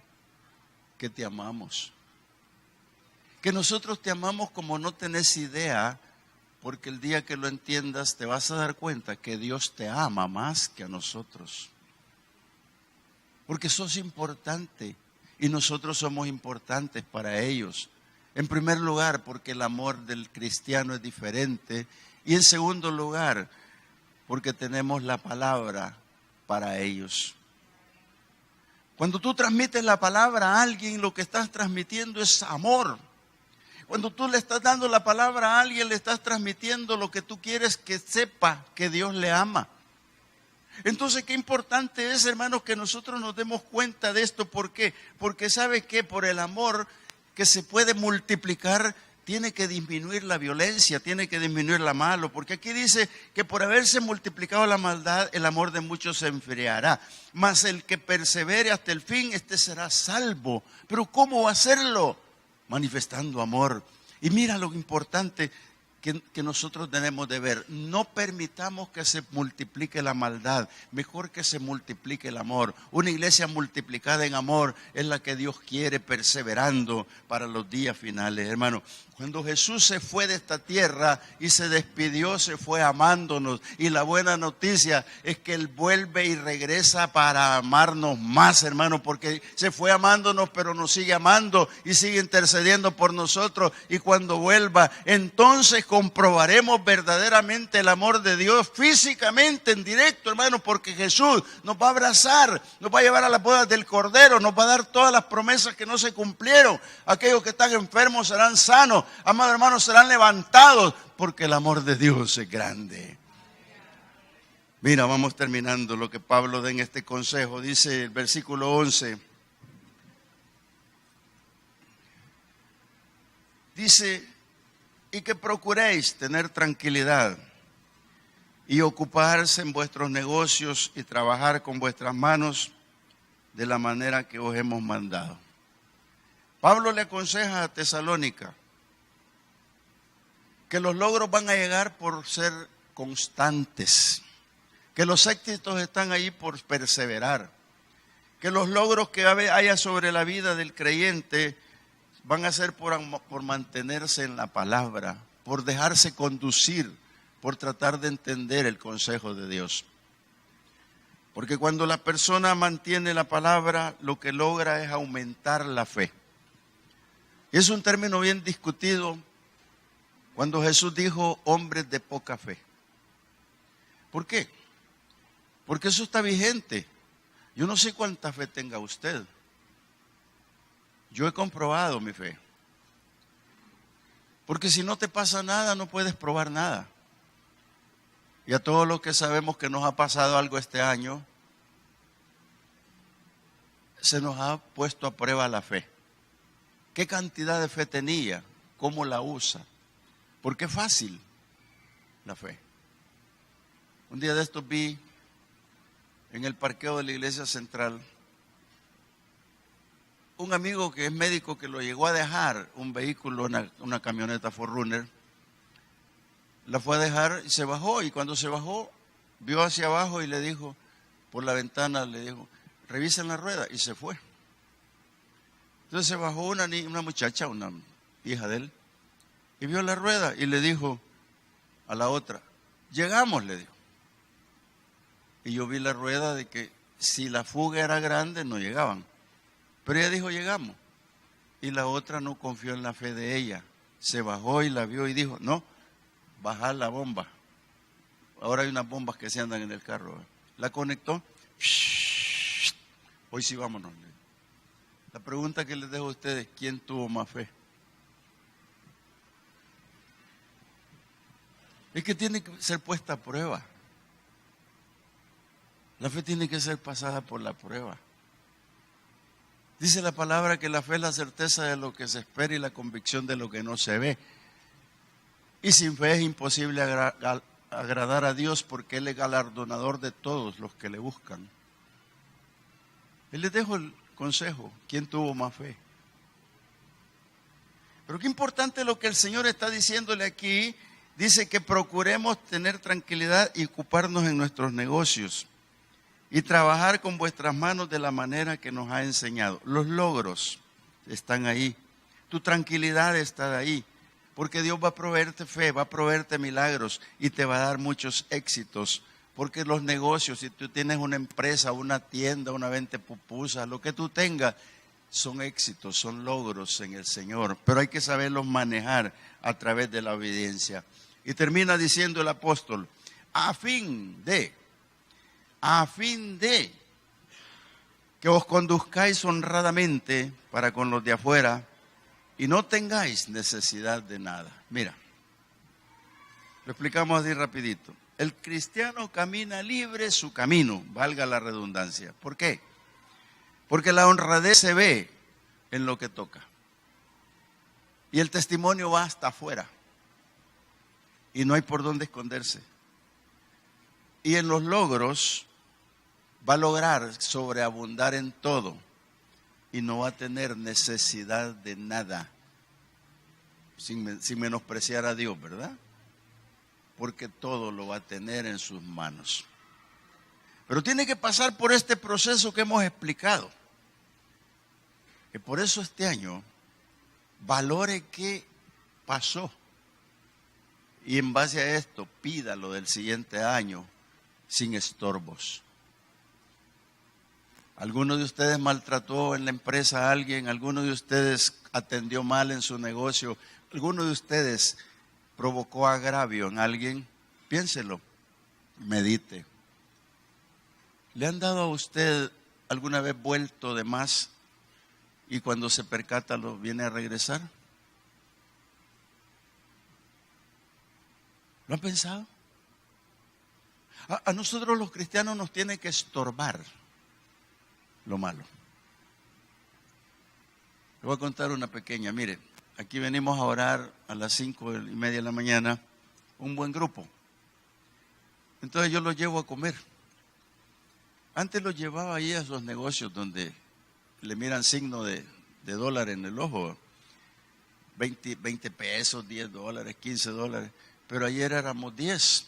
que te amamos. Que nosotros te amamos como no tenés idea, porque el día que lo entiendas te vas a dar cuenta que Dios te ama más que a nosotros. Porque sos importante y nosotros somos importantes para ellos. En primer lugar, porque el amor del cristiano es diferente. Y en segundo lugar, porque tenemos la palabra para ellos. Cuando tú transmites la palabra a alguien, lo que estás transmitiendo es amor. Cuando tú le estás dando la palabra a alguien, le estás transmitiendo lo que tú quieres que sepa, que Dios le ama. Entonces, qué importante es, hermanos, que nosotros nos demos cuenta de esto. ¿Por qué? Porque ¿sabe qué? Por el amor que se puede multiplicar, tiene que disminuir la violencia, tiene que disminuir la malo, porque aquí dice que por haberse multiplicado la maldad, el amor de muchos se enfriará. Mas el que persevere hasta el fin, este será salvo. Pero ¿cómo va a hacerlo? Manifestando amor. Y mira lo importante que nosotros tenemos de ver. No permitamos que se multiplique la maldad, mejor que se multiplique el amor. Una iglesia multiplicada en amor es la que Dios quiere, perseverando para los días finales, hermano. Cuando Jesús se fue de esta tierra y se despidió, se fue amándonos. Y la buena noticia es que Él vuelve y regresa para amarnos más, hermano, porque se fue amándonos, pero nos sigue amando y sigue intercediendo por nosotros. Y cuando vuelva, entonces comprobaremos verdaderamente el amor de Dios físicamente, en directo, hermano, porque Jesús nos va a abrazar, nos va a llevar a las bodas del Cordero, nos va a dar todas las promesas que no se cumplieron. Aquellos que están enfermos serán sanos. Amados hermanos, serán levantados, porque el amor de Dios es grande. Mira, vamos terminando lo que Pablo da en este consejo. Dice el versículo 11. Dice, y que procuréis tener tranquilidad y ocuparse en vuestros negocios y trabajar con vuestras manos de la manera que os hemos mandado. Pablo le aconseja a Tesalónica que los logros van a llegar por ser constantes, que los éxitos están ahí por perseverar, que los logros que haya sobre la vida del creyente van a ser por mantenerse en la palabra, por dejarse conducir, por tratar de entender el consejo de Dios. Porque cuando la persona mantiene la palabra, lo que logra es aumentar la fe. Y es un término bien discutido cuando Jesús dijo hombres de poca fe. ¿Por qué? Porque eso está vigente. Yo no sé cuánta fe tenga usted. Yo he comprobado mi fe. Porque si no te pasa nada, no puedes probar nada. Y a todos los que sabemos que nos ha pasado algo este año, se nos ha puesto a prueba la fe. ¿Qué cantidad de fe tenía? ¿Cómo la usa? Porque es fácil la fe. Un día de estos vi en el parqueo de la iglesia central un amigo que es médico que lo llegó a dejar un vehículo, una camioneta 4Runner, la fue a dejar y se bajó, y cuando se bajó vio hacia abajo y le dijo, por la ventana le dijo, revisen la rueda, y se fue. Entonces se bajó una muchacha, una hija de él, y vio la rueda y le dijo a la otra, llegamos, le dijo. Y yo vi la rueda de que si la fuga era grande no llegaban. Pero ella dijo, llegamos. Y la otra no confió en la fe de ella. Se bajó y la vio y dijo, no, bajar la bomba. Ahora hay unas bombas que se andan en el carro. La conectó. Hoy sí vámonos. La pregunta que les dejo a ustedes, ¿quién tuvo más fe? Es que tiene que ser puesta a prueba. La fe tiene que ser pasada por la prueba. Dice la palabra que la fe es la certeza de lo que se espera y la convicción de lo que no se ve. Y sin fe es imposible agradar a Dios, porque Él es galardonador de todos los que le buscan. Él les dejo el consejo, ¿quién tuvo más fe? Pero qué importante lo que el Señor está diciéndole aquí. Dice que procuremos tener tranquilidad y ocuparnos en nuestros negocios y trabajar con vuestras manos de la manera que nos ha enseñado. Los logros están ahí, tu tranquilidad está ahí, porque Dios va a proveerte fe, va a proveerte milagros y te va a dar muchos éxitos. Porque los negocios, si tú tienes una empresa, una tienda, una venta de pupusas, lo que tú tengas, son éxitos, son logros en el Señor, pero hay que saberlos manejar a través de la obediencia. Y termina diciendo el apóstol, a fin de que os conduzcáis honradamente para con los de afuera y no tengáis necesidad de nada. Mira, lo explicamos así rapidito. El cristiano camina libre su camino, valga la redundancia. ¿Por qué? Porque la honradez se ve en lo que toca. Y el testimonio va hasta afuera. Y no hay por dónde esconderse. Y en los logros va a lograr sobreabundar en todo. Y no va a tener necesidad de nada. Sin menospreciar a Dios, ¿verdad? Porque todo lo va a tener en sus manos. Pero tiene que pasar por este proceso que hemos explicado. Que por eso este año valore qué pasó. Y en base a esto, pida lo del siguiente año sin estorbos. ¿Alguno de ustedes maltrató en la empresa a alguien? ¿Alguno de ustedes atendió mal en su negocio? ¿Alguno de ustedes provocó agravio en alguien? Piénselo, medite. ¿Le han dado a usted alguna vez vuelto de más y cuando se percata lo viene a regresar? ¿Lo han pensado? A nosotros los cristianos nos tiene que estorbar lo malo. Le voy a contar una pequeña, mire, aquí venimos a orar a las 5:30 de la mañana, un buen grupo. Entonces yo los llevo a comer. Antes los llevaba ahí a esos negocios donde le miran signo de dólar en el ojo, 20 pesos, 10 dólares, 15 dólares, pero ayer éramos 10.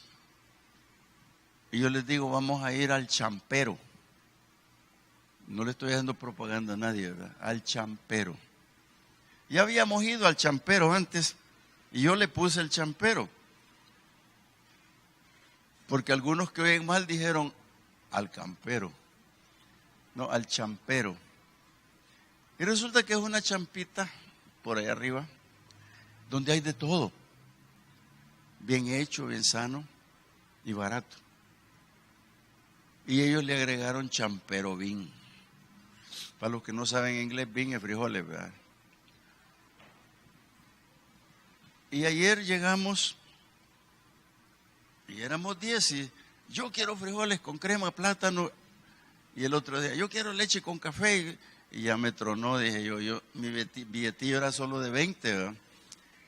Y yo les digo, vamos a ir al champero. No le estoy haciendo propaganda a nadie, ¿verdad? Al champero. Ya habíamos ido al champero antes y yo le puse el champero. Porque algunos que oyen mal dijeron al campero. No, al champero. Y resulta que es una champita por ahí arriba donde hay de todo. Bien hecho, bien sano y barato. Y ellos le agregaron champero bean. Para los que no saben inglés, bean es frijoles, ¿verdad? Y ayer llegamos y éramos 10 y yo quiero frijoles con crema, plátano. Y el otro día, yo quiero leche con café. Y ya me tronó, dije yo mi billetillo era solo de 20, ¿verdad?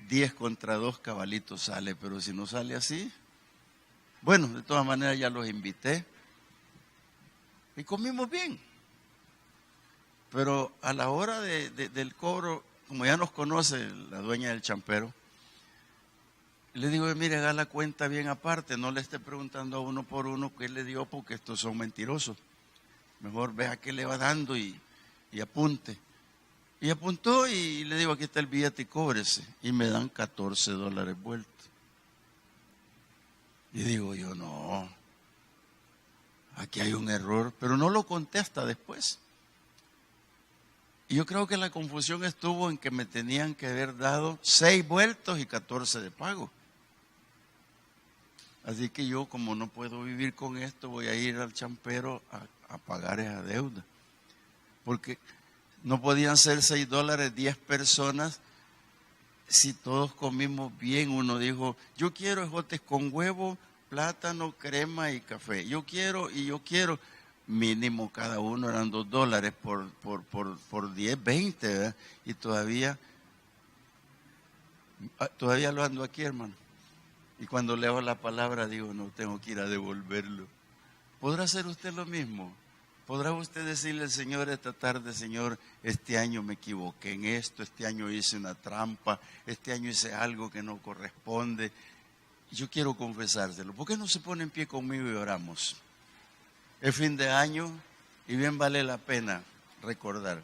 10 contra 2 cabalitos sale, pero si no sale así. Bueno, de todas maneras ya los invité. Y comimos bien. Pero a la hora del cobro, como ya nos conoce la dueña del champero, le digo, mire, haga la cuenta bien aparte, no le esté preguntando a uno por uno qué le dio, porque estos son mentirosos. Mejor vea qué le va dando y apunte. Y apuntó y le digo, aquí está el billete y cóbrese. Y me dan 14 dólares vueltos. Y digo yo, no, aquí hay un error, pero no lo conté hasta después. Y yo creo que la confusión estuvo en que me tenían que haber dado 6 vueltos y 14 de pago. Así que yo, como no puedo vivir con esto, voy a ir al champero a pagar esa deuda. Porque no podían ser 6 dólares 10 personas si todos comimos bien. Uno dijo, yo quiero ejotes con huevo, plátano, crema y café. Yo quiero. Mínimo cada uno eran 2 dólares por 10, 20, ¿verdad? Y todavía lo ando aquí, hermano. Y cuando leo la palabra digo, no, tengo que ir a devolverlo. ¿Podrá hacer usted lo mismo? ¿Podrá usted decirle al Señor esta tarde, Señor, este año me equivoqué en esto, este año hice una trampa, este año hice algo que no corresponde? Yo quiero confesárselo. ¿Por qué no se pone en pie conmigo y oramos? Es fin de año y bien vale la pena recordar.